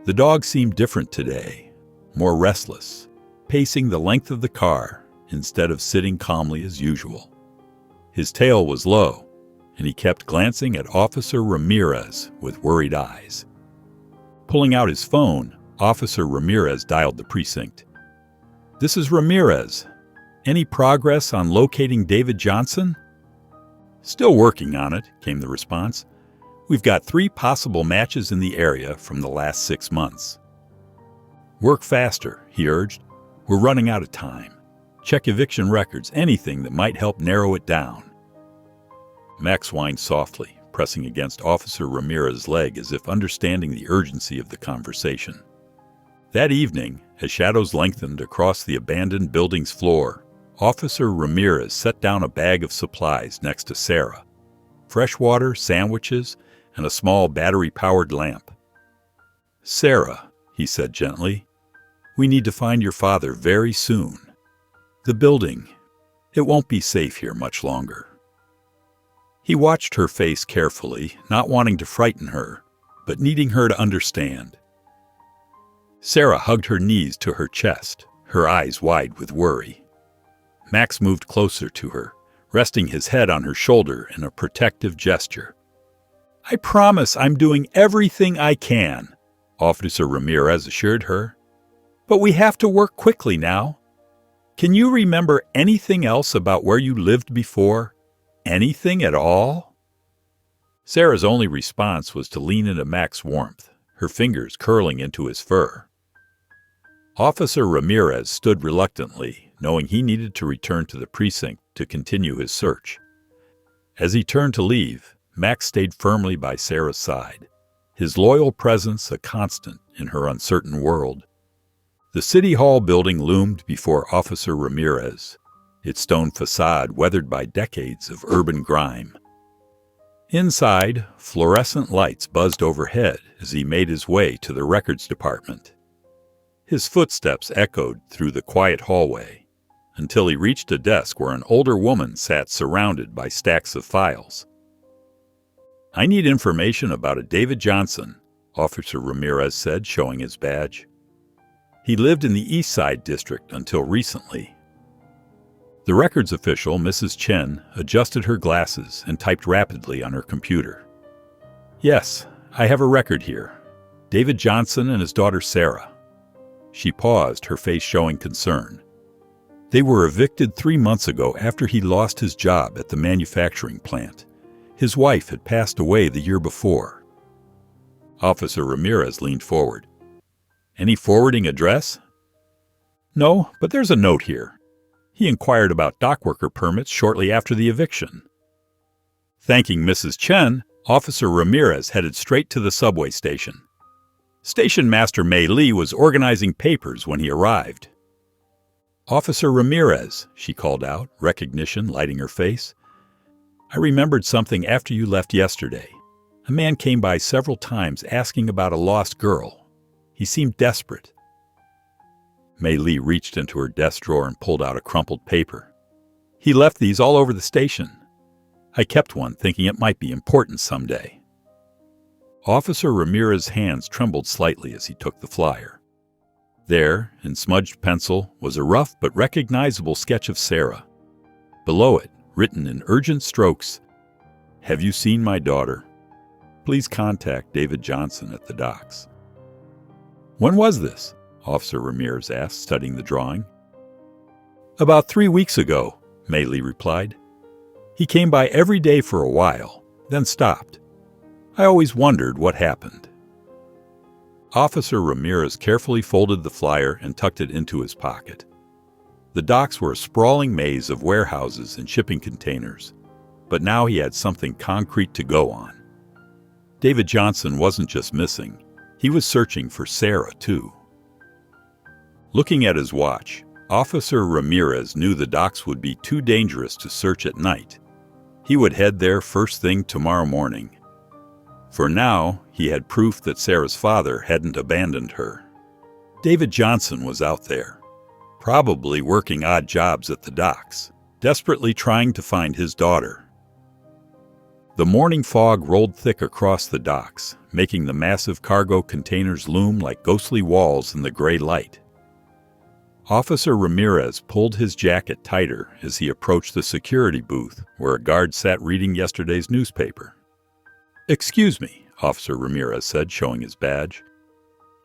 The dog seemed different today, more restless, pacing the length of the car instead of sitting calmly as usual. His tail was low, and he kept glancing at Officer Ramirez with worried eyes. Pulling out his phone, Officer Ramirez dialed the precinct. "This is Ramirez. Any progress on locating David Johnson?" "Still working on it," came the response. "We've got 3 possible matches in the area from the last 6 months." "Work faster," he urged. "We're running out of time. Check eviction records, anything that might help narrow it down." Max whined softly, pressing against Officer Ramirez's leg as if understanding the urgency of the conversation. That evening, as shadows lengthened across the abandoned building's floor, Officer Ramirez set down a bag of supplies next to Sarah: fresh water, sandwiches, and a small battery-powered lamp. "Sarah," he said gently, "we need to find your father very soon. The building, it won't be safe here much longer." He watched her face carefully, not wanting to frighten her, but needing her to understand. Sarah hugged her knees to her chest, her eyes wide with worry. Max moved closer to her, resting his head on her shoulder in a protective gesture. "I promise I'm doing everything I can," Officer Ramirez assured her. "But we have to work quickly now. Can you remember anything else about where you lived before? Anything at all?" Sarah's only response was to lean into Max's warmth, her fingers curling into his fur. Officer Ramirez stood reluctantly, knowing he needed to return to the precinct to continue his search. As he turned to leave, Max stayed firmly by Sarah's side, his loyal presence a constant in her uncertain world. The City Hall building loomed before Officer Ramirez, its stone facade weathered by decades of urban grime. Inside, fluorescent lights buzzed overhead as he made his way to the records department. His footsteps echoed through the quiet hallway until he reached a desk where an older woman sat surrounded by stacks of files. "I need information about a David Johnson," Officer Ramirez said, showing his badge. "He lived in the East Side District until recently." The records official, Mrs. Chen, adjusted her glasses and typed rapidly on her computer. "Yes, I have a record here. David Johnson and his daughter Sarah." She paused, her face showing concern. "They were evicted 3 months ago after he lost his job at the manufacturing plant. His wife had passed away the year before." Officer Ramirez leaned forward. "Any forwarding address?" "No, but there's a note here. He inquired about dockworker permits shortly after the eviction." Thanking Mrs. Chen, Officer Ramirez headed straight to the subway station. Station Master Mei Li was organizing papers when he arrived. "Officer Ramirez," she called out, recognition lighting her face. "I remembered something after you left yesterday. A man came by several times asking about a lost girl, He seemed desperate. Mei Li reached into her desk drawer and pulled out a crumpled paper. He left these all over the station. I kept one, thinking it might be important someday. Officer Ramirez's hands trembled slightly as he took the flyer. There, in smudged pencil, was a rough but recognizable sketch of Sarah. Below it, written in urgent strokes, "Have you seen my daughter? Please contact David Johnson at the docks." "When was this?" Officer Ramirez asked, studying the drawing. "About 3 weeks ago," Mei Li replied. "He came by every day for a while, then stopped. I always wondered what happened." Officer Ramirez carefully folded the flyer and tucked it into his pocket. The docks were a sprawling maze of warehouses and shipping containers, but now he had something concrete to go on. David Johnson wasn't just missing, he was searching for Sarah, too. Looking at his watch, Officer Ramirez knew the docks would be too dangerous to search at night. He would head there first thing tomorrow morning. For now, he had proof that Sarah's father hadn't abandoned her. David Johnson was out there, probably working odd jobs at the docks, desperately trying to find his daughter. The morning fog rolled thick across the docks, making the massive cargo containers loom like ghostly walls in the gray light. Officer Ramirez pulled his jacket tighter as he approached the security booth where a guard sat reading yesterday's newspaper. "Excuse me," Officer Ramirez said, showing his badge.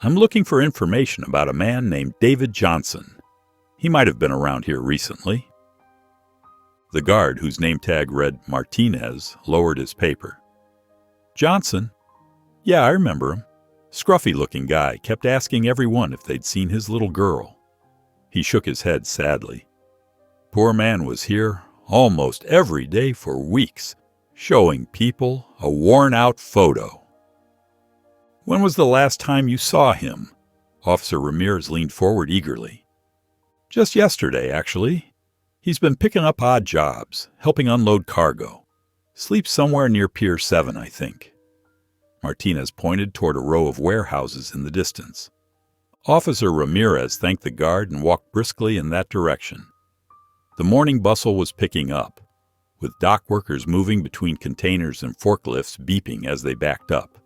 "I'm looking for information about a man named David Johnson. He might have been around here recently." The guard, whose name tag read Martinez, lowered his paper. "Johnson? Yeah, I remember him. Scruffy-looking guy, kept asking everyone if they'd seen his little girl." He shook his head sadly. "Poor man was here almost every day for weeks, showing people a worn-out photo." "When was the last time you saw him?" Officer Ramirez leaned forward eagerly. "Just yesterday, actually. He's been picking up odd jobs, helping unload cargo. Sleeps somewhere near Pier 7, I think." Martinez pointed toward a row of warehouses in the distance. Officer Ramirez thanked the guard and walked briskly in that direction. The morning bustle was picking up, with dock workers moving between containers and forklifts beeping as they backed up.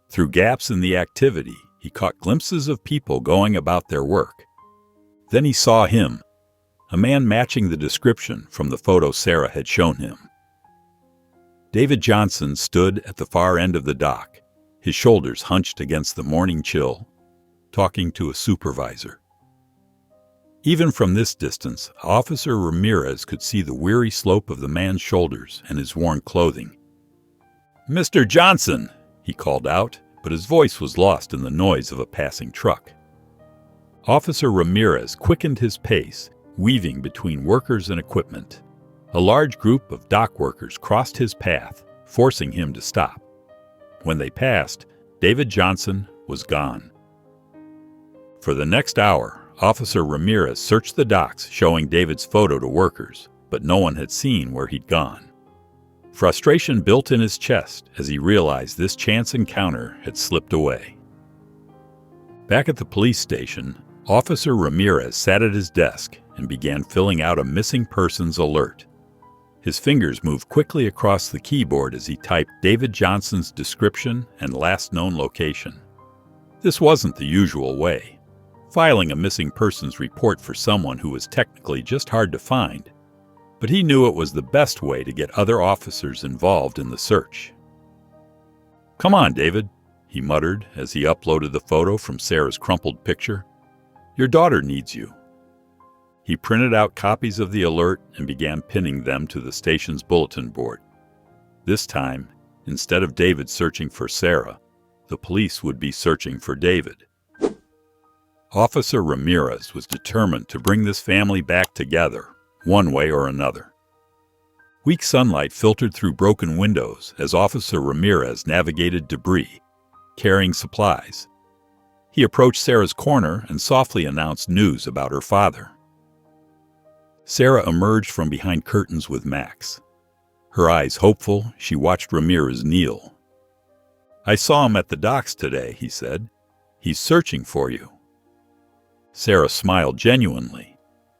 Through gaps in the activity, he caught glimpses of people going about their work. Then he saw him, a man matching the description from the photo Sarah had shown him. David Johnson stood at the far end of the dock, his shoulders hunched against the morning chill, talking to a supervisor. Even from this distance, Officer Ramirez could see the weary slope of the man's shoulders and his worn clothing. "Mr. Johnson!" he called out, but his voice was lost in the noise of a passing truck. Officer Ramirez quickened his pace, weaving between workers and equipment. A large group of dock workers crossed his path, forcing him to stop. When they passed, David Johnson was gone. For the next hour, Officer Ramirez searched the docks, showing David's photo to workers, but no one had seen where he'd gone. Frustration built in his chest as he realized this chance encounter had slipped away. Back at the police station, Officer Ramirez sat at his desk and began filling out a missing persons alert. His fingers moved quickly across the keyboard as he typed David Johnson's description and last known location. This wasn't the usual way, filing a missing persons report for someone who was technically just hard to find, but he knew it was the best way to get other officers involved in the search. "Come on, David," he muttered as he uploaded the photo from Sarah's crumpled picture. "Your daughter needs you." He printed out copies of the alert and began pinning them to the station's bulletin board. This time, instead of David searching for Sarah, the police would be searching for David. Officer Ramirez was determined to bring this family back together, one way or another. Weak sunlight filtered through broken windows as Officer Ramirez navigated debris, carrying supplies. He approached Sarah's corner and softly announced news about her father. Sarah emerged from behind curtains with Max. Her eyes hopeful, she watched Ramirez kneel. "I saw him at the docks today," he said. He's searching for you." Sarah smiled genuinely,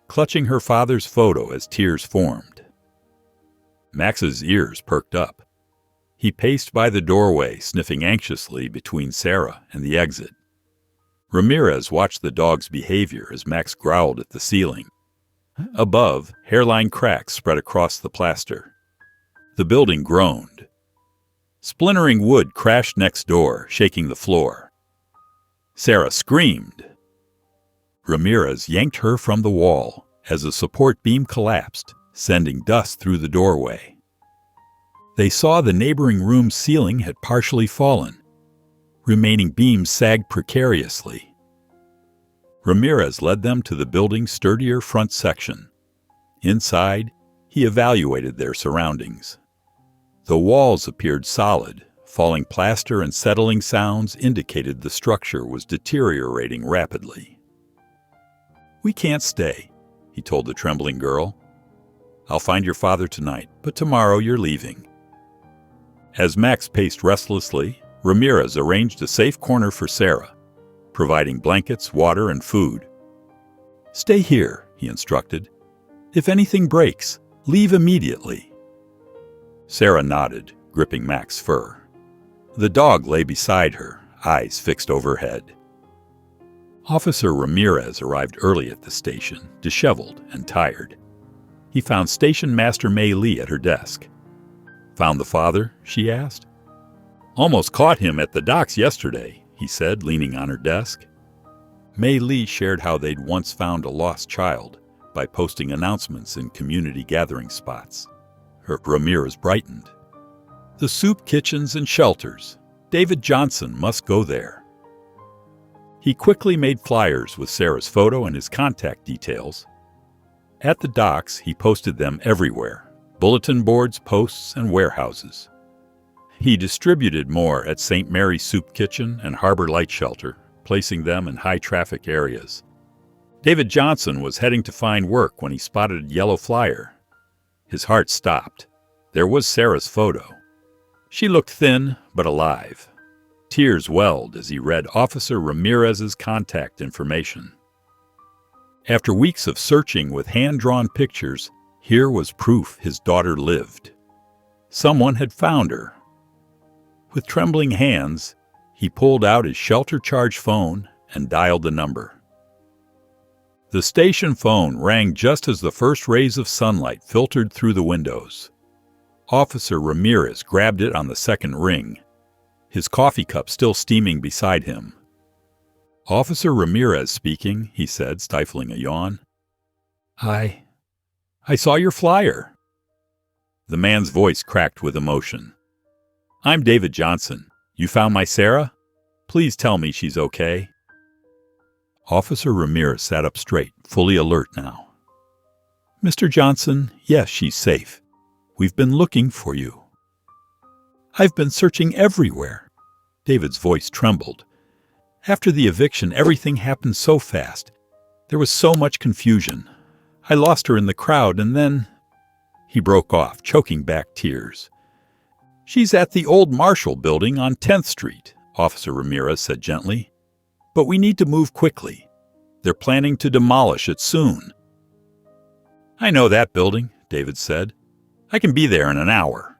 clutching her father's photo as tears formed. Max's ears perked up. He paced by the doorway, sniffing anxiously between Sarah and the exit. Ramirez watched the dog's behavior as Max growled at the ceiling. Above, hairline cracks spread across the plaster. The building groaned. Splintering wood crashed next door, shaking the floor. Sarah screamed. Ramirez yanked her from the wall as a support beam collapsed, sending dust through the doorway. They saw the neighboring room's ceiling had partially fallen. Remaining beams sagged precariously. Ramirez led them to the building's sturdier front section. Inside, he evaluated their surroundings. The walls appeared solid. Falling plaster and settling sounds indicated the structure was deteriorating rapidly. "We can't stay," he told the trembling girl. "I'll find your father tonight, but tomorrow you're leaving." As Max paced restlessly, Ramirez arranged a safe corner for Sarah, providing blankets, water, and food. "Stay here," he instructed. "If anything breaks, leave immediately." Sarah nodded, gripping Max's fur. The dog lay beside her, eyes fixed overhead. Officer Ramirez arrived early at the station, disheveled and tired. He found Station Master Mei Lee at her desk. "Found the father?" she asked. "Almost caught him at the docks yesterday," he said, leaning on her desk. Mei Lee shared how they'd once found a lost child by posting announcements in community gathering spots. Ramirez brightened. "The soup kitchens and shelters. David Johnson must go there." He quickly made flyers with Sarah's photo and his contact details. At the docks, he posted them everywhere: bulletin boards, posts, and warehouses. He distributed more at St. Mary's Soup Kitchen and Harbor Light Shelter, placing them in high-traffic areas. David Johnson was heading to find work when he spotted a yellow flyer. His heart stopped. There was Sarah's photo. She looked thin, but alive. Tears welled as he read Officer Ramirez's contact information. After weeks of searching with hand-drawn pictures, here was proof his daughter lived. Someone had found her. With trembling hands, he pulled out his shelter-charged phone and dialed the number. The station phone rang just as the first rays of sunlight filtered through the windows. Officer Ramirez grabbed it on the second ring, his coffee cup still steaming beside him. "Officer Ramirez speaking," he said, stifling a yawn. I saw your flyer." The man's voice cracked with emotion. "I'm David Johnson. You found my Sarah? Please tell me she's okay." Officer Ramirez sat up straight, fully alert now. "Mr. Johnson, yes, she's safe. We've been looking for you." "I've been searching everywhere." David's voice trembled. "After the eviction, everything happened so fast. There was so much confusion. I lost her in the crowd, and then—" He broke off, choking back tears. "She's at the old Marshall building on 10th Street, Officer Ramirez said gently. "But we need to move quickly. They're planning to demolish it soon." "I know that building," David said. "I can be there in an hour."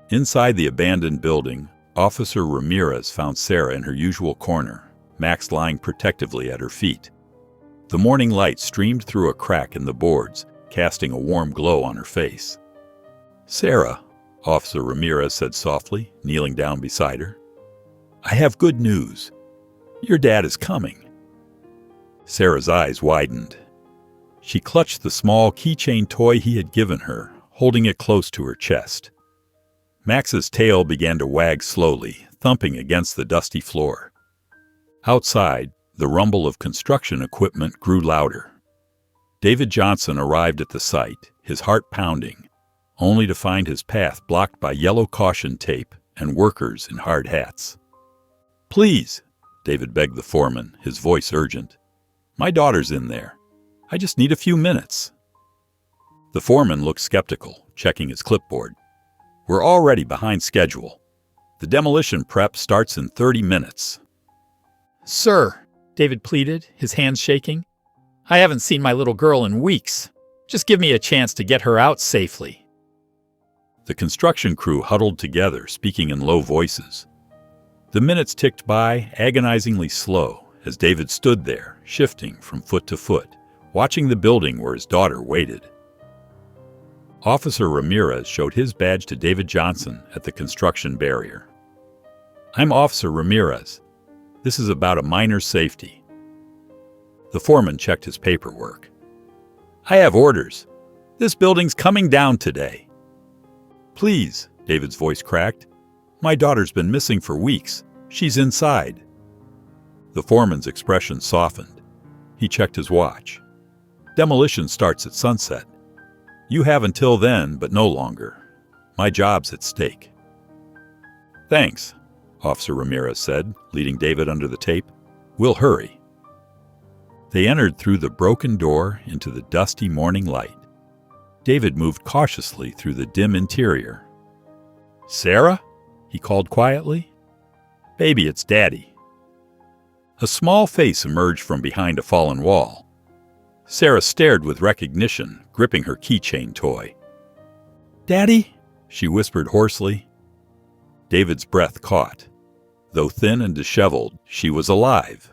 Inside the abandoned building, Officer Ramirez found Sarah in her usual corner, Max lying protectively at her feet. The morning light streamed through a crack in the boards, casting a warm glow on her face. "Sarah," Officer Ramirez said softly, kneeling down beside her. "I have good news. Your dad is coming." Sarah's eyes widened. She clutched the small keychain toy he had given her, holding it close to her chest. Max's tail began to wag slowly, thumping against the dusty floor. Outside, the rumble of construction equipment grew louder. David Johnson arrived at the site, his heart pounding, only to find his path blocked by yellow caution tape and workers in hard hats. "Please," David begged the foreman, his voice urgent. "My daughter's in there. I just need a few minutes." The foreman looked skeptical, checking his clipboard. "We're already behind schedule. The demolition prep starts in 30 minutes. Sir, David pleaded, his hands shaking. I haven't seen my little girl in weeks. Just give me a chance to get her out safely. The construction crew huddled together, speaking in low voices. The minutes ticked by, agonizingly slow, as David stood there, shifting from foot to foot, watching the building where his daughter waited. Officer Ramirez showed his badge to David Johnson at the construction barrier. I'm Officer Ramirez. This is about a minor's safety. The foreman checked his paperwork. I have orders. This building's coming down today. Please, David's voice cracked. My daughter's been missing for weeks. She's inside. The foreman's expression softened. He checked his watch. Demolition starts at sunset. You have until then, but no longer. My job's at stake. Thanks, Officer Ramirez said, leading David under the tape. We'll hurry. They entered through the broken door into the dusty morning light. David moved cautiously through the dim interior. Sarah? He called quietly. Baby, it's Daddy. A small face emerged from behind a fallen wall. Sarah stared with recognition, gripping her keychain toy. Daddy? She whispered hoarsely. David's breath caught. Though thin and disheveled, she was alive.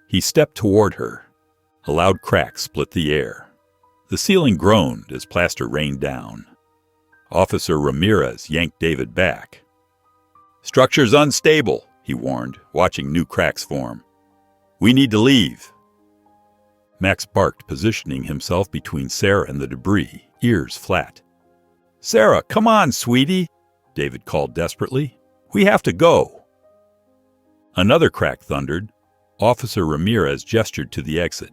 He stepped toward her. A loud crack split the air. The ceiling groaned as plaster rained down. Officer Ramirez yanked David back. Structure's unstable, he warned, watching new cracks form. We need to leave. Max barked, positioning himself between Sarah and the debris, ears flat. Sarah, come on, sweetie, David called desperately. We have to go. Another crack thundered. Officer Ramirez gestured to the exit.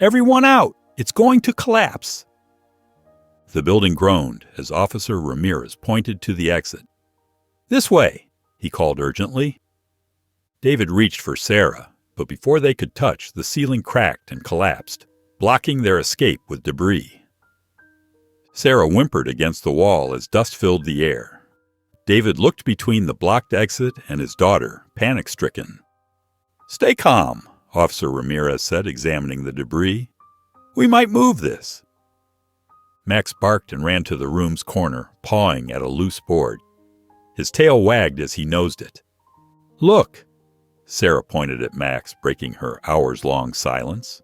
Everyone out! It's going to collapse! The building groaned as Officer Ramirez pointed to the exit. This way, he called urgently. David reached for Sarah, but before they could touch, the ceiling cracked and collapsed, blocking their escape with debris. Sarah whimpered against the wall as dust filled the air. David looked between the blocked exit and his daughter, panic-stricken. Stay calm, Officer Ramirez said, examining the debris. We might move this. Max barked and ran to the room's corner, pawing at a loose board. His tail wagged as he nosed it. Look! Sarah pointed at Max, breaking her hours-long silence.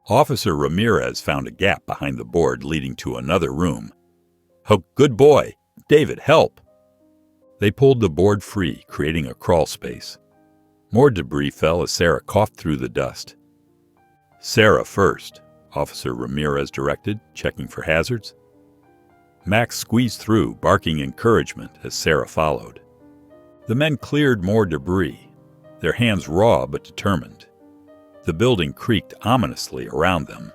Officer Ramirez found a gap behind the board leading to another room. Oh, good boy! David, help! They pulled the board free, creating a crawl space. More debris fell as Sarah coughed through the dust. Sarah first, Officer Ramirez directed, checking for hazards. Max squeezed through, barking encouragement as Sarah followed. The men cleared more debris, their hands raw but determined. The building creaked ominously around them.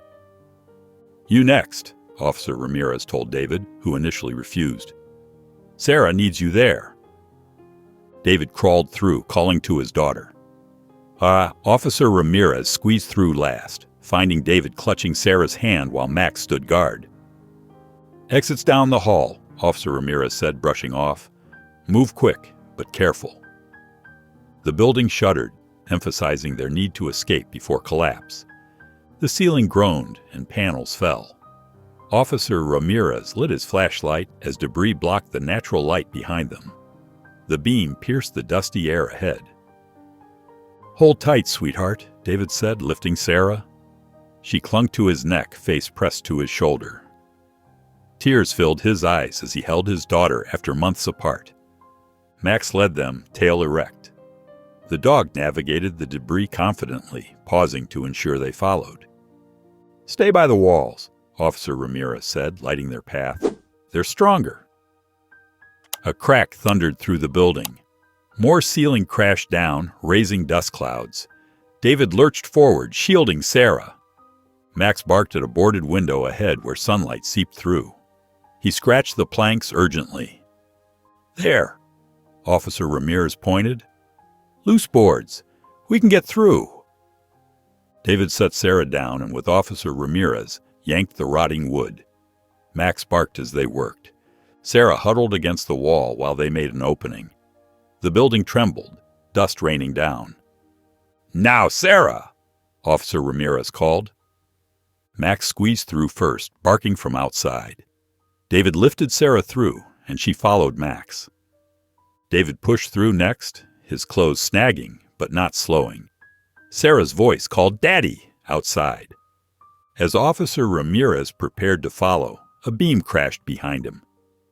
You next, Officer Ramirez told David, who initially refused. Sarah needs you there. David crawled through, calling to his daughter. Officer Ramirez squeezed through last, finding David clutching Sarah's hand while Max stood guard. Exits down the hall, Officer Ramirez said, brushing off. Move quick, but careful. The building shuddered, emphasizing their need to escape before collapse. The ceiling groaned and panels fell. Officer Ramirez lit his flashlight as debris blocked the natural light behind them. The beam pierced the dusty air ahead. Hold tight, sweetheart, David said, lifting Sarah. She clung to his neck, face pressed to his shoulder. Tears filled his eyes as he held his daughter after months apart. Max led them, tail erect. The dog navigated the debris confidently, pausing to ensure they followed. Stay by the walls, Officer Ramirez said, lighting their path. They're stronger. A crack thundered through the building. More ceiling crashed down, raising dust clouds. David lurched forward, shielding Sarah. Max barked at a boarded window ahead where sunlight seeped through. He scratched the planks urgently. There, Officer Ramirez pointed. Loose boards. We can get through. David set Sarah down and with Officer Ramirez yanked the rotting wood. Max barked as they worked. Sarah huddled against the wall while they made an opening. The building trembled, dust raining down. "Now, Sarah!" Officer Ramirez called. Max squeezed through first, barking from outside. David lifted Sarah through, and she followed Max. David pushed through next, his clothes snagging, but not slowing. Sarah's voice called "Daddy" outside. As Officer Ramirez prepared to follow, a beam crashed behind him.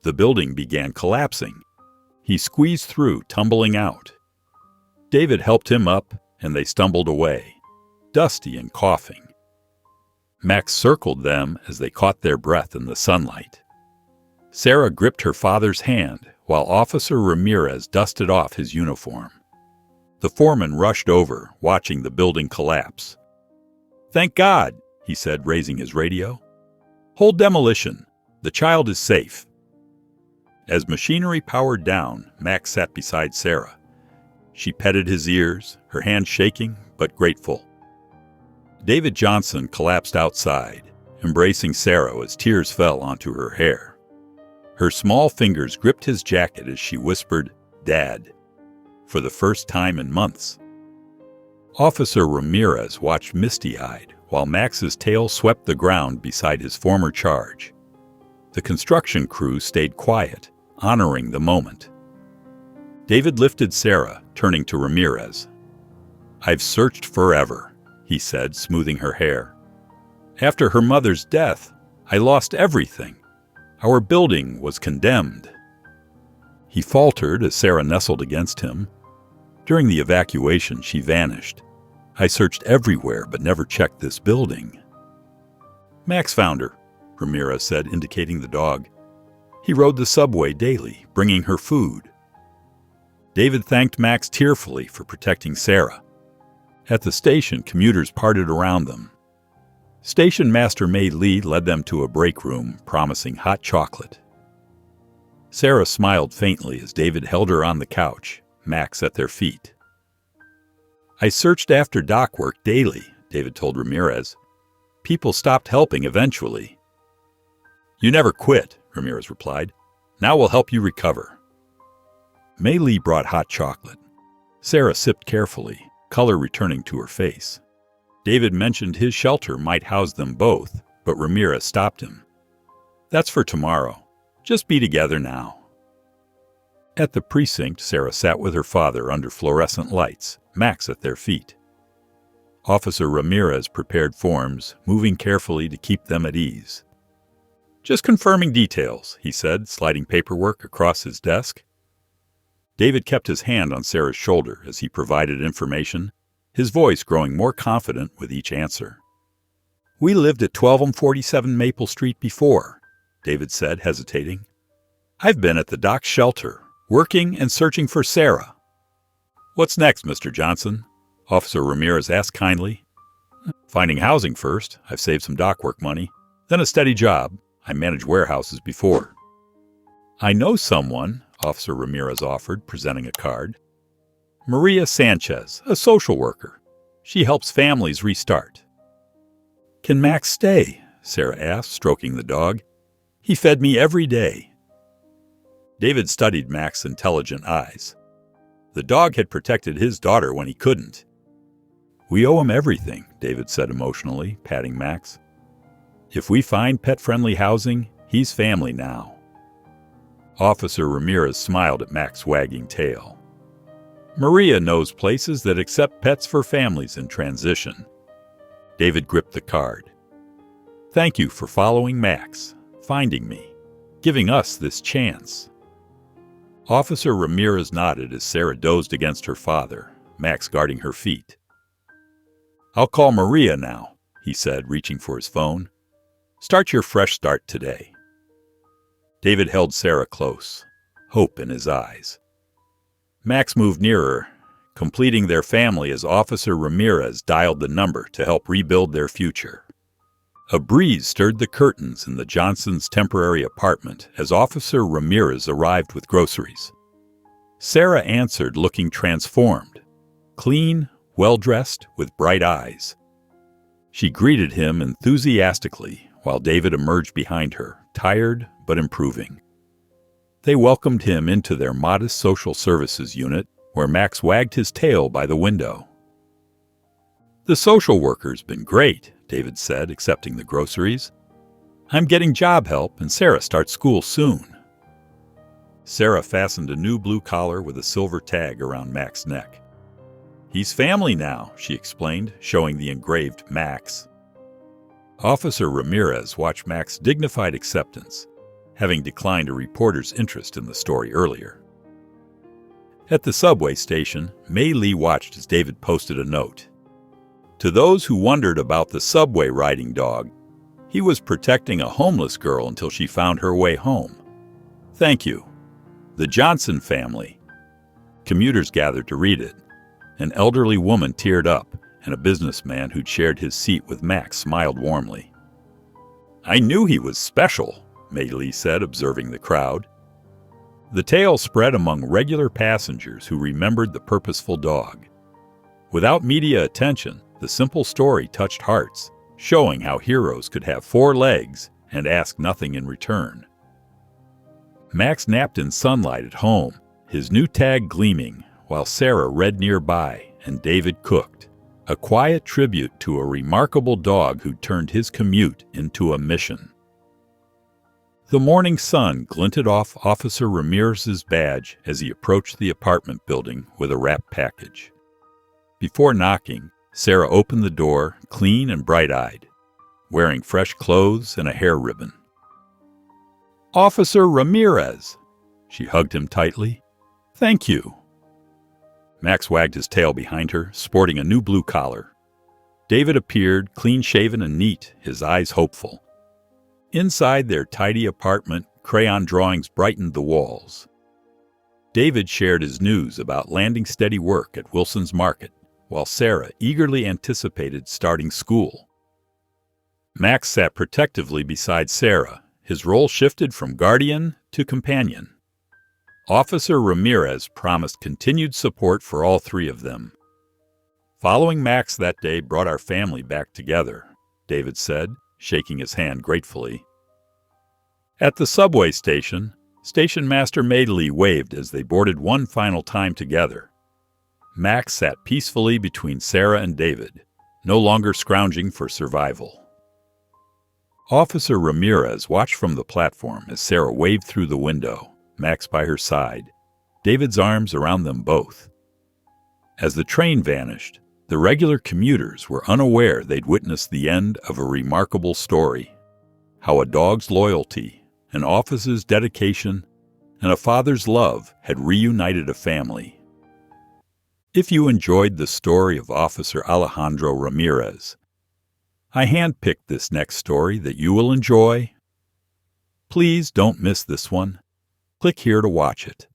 The building began collapsing. He squeezed through, tumbling out. David helped him up, and they stumbled away, dusty and coughing. Max circled them as they caught their breath in the sunlight. Sarah gripped her father's hand while Officer Ramirez dusted off his uniform. The foreman rushed over, watching the building collapse. "Thank God," he said, raising his radio. "Hold demolition. The child is safe." As machinery powered down, Max sat beside Sarah. She petted his ears, her hand shaking but grateful. David Johnson collapsed outside, embracing Sarah as tears fell onto her hair. Her small fingers gripped his jacket as she whispered, "Dad," for the first time in months. Officer Ramirez watched misty-eyed while Max's tail swept the ground beside his former charge. The construction crew stayed quiet, honoring the moment. David lifted Sarah, turning to Ramirez. "I've searched forever," he said, smoothing her hair. "After her mother's death, I lost everything. Our building was condemned." He faltered as Sarah nestled against him. "During the evacuation, she vanished. I searched everywhere but never checked this building." "Max found her," Ramirez said, indicating the dog. "He rode the subway daily, bringing her food." David thanked Max tearfully for protecting Sarah. At the station, commuters parted around them. Station Master Maid Lee led them to a break room, promising hot chocolate. Sarah smiled faintly as David held her on the couch, Max at their feet. "I searched after dock work daily," David told Ramirez. "People stopped helping eventually." "You never quit," Ramirez replied. "Now we'll help you recover." Mei Lee brought hot chocolate. Sarah sipped carefully, color returning to her face. David mentioned his shelter might house them both, but Ramirez stopped him. "That's for tomorrow. Just be together now." At the precinct, Sarah sat with her father under fluorescent lights, Max at their feet. Officer Ramirez prepared forms, moving carefully to keep them at ease. "Just confirming details," he said, sliding paperwork across his desk. David kept his hand on Sarah's shoulder as he provided information, his voice growing more confident with each answer. "We lived at 1247 Maple Street before," David said, hesitating. "I've been at the dock shelter, working and searching for Sarah." "What's next, Mr. Johnson?" Officer Ramirez asked kindly. "Finding housing first. I've saved some dock work money. Then a steady job. I managed warehouses before." "I know someone," Officer Ramirez offered, presenting a card. "Maria Sanchez, a social worker. She helps families restart." "Can Max stay?" Sarah asked, stroking the dog. "He fed me every day." David studied Max's intelligent eyes. The dog had protected his daughter when he couldn't. "We owe him everything," David said emotionally, patting Max. "If we find pet-friendly housing, he's family now." Officer Ramirez smiled at Max's wagging tail. "Maria knows places that accept pets for families in transition." David gripped the card. "Thank you for following Max, finding me, giving us this chance." Officer Ramirez nodded as Sarah dozed against her father, Max guarding her feet. "I'll call Maria now," he said, reaching for his phone. "Start your fresh start today." David held Sarah close, hope in his eyes. Max moved nearer, completing their family as Officer Ramirez dialed the number to help rebuild their future. A breeze stirred the curtains in the Johnsons' temporary apartment as Officer Ramirez arrived with groceries. Sarah answered looking transformed, clean, well-dressed, with bright eyes. She greeted him enthusiastically while David emerged behind her, tired but improving. They welcomed him into their modest social services unit, where Max wagged his tail by the window. The social worker's been great, David said, accepting the groceries. I'm getting job help and Sarah starts school soon. Sarah fastened a new blue collar with a silver tag around Mac's neck. He's family now, she explained, showing the engraved Max. Officer Ramirez watched Mac's dignified acceptance, having declined a reporter's interest in the story earlier. At the subway station, Mei Lee watched as David posted a note. To those who wondered about the subway riding dog, he was protecting a homeless girl until she found her way home. Thank you. The Johnson family. Commuters gathered to read it. An elderly woman teared up, and a businessman who'd shared his seat with Mac smiled warmly. I knew he was special, Mei Lee said, observing the crowd. The tale spread among regular passengers who remembered the purposeful dog. Without media attention, the simple story touched hearts, showing how heroes could have 4 legs and ask nothing in return. Max napped in sunlight at home, his new tag gleaming, while Sarah read nearby and David cooked, a quiet tribute to a remarkable dog who turned his commute into a mission. The morning sun glinted off Officer Ramirez's badge as he approached the apartment building with a wrapped package. Before knocking, Sarah opened the door, clean and bright-eyed, wearing fresh clothes and a hair ribbon. Officer Ramirez! She hugged him tightly. Thank you. Max wagged his tail behind her, sporting a new blue collar. David appeared, clean-shaven and neat, his eyes hopeful. Inside their tidy apartment, crayon drawings brightened the walls. David shared his news about landing steady work at Wilson's Market, while Sarah eagerly anticipated starting school. Max sat protectively beside Sarah. His role shifted from guardian to companion. Officer Ramirez promised continued support for all 3 of them. Following Max that day brought our family back together, David said, shaking his hand gratefully. At the subway station, Station Master Mei Lee waved as they boarded one final time together. Max sat peacefully between Sarah and David, no longer scrounging for survival. Officer Ramirez watched from the platform as Sarah waved through the window, Max by her side, David's arms around them both. As the train vanished, the regular commuters were unaware they'd witnessed the end of a remarkable story. How a dog's loyalty, an officer's dedication, and a father's love had reunited a family. If you enjoyed the story of Officer Alejandro Ramirez, I handpicked this next story that you will enjoy. Please don't miss this one. Click here to watch it.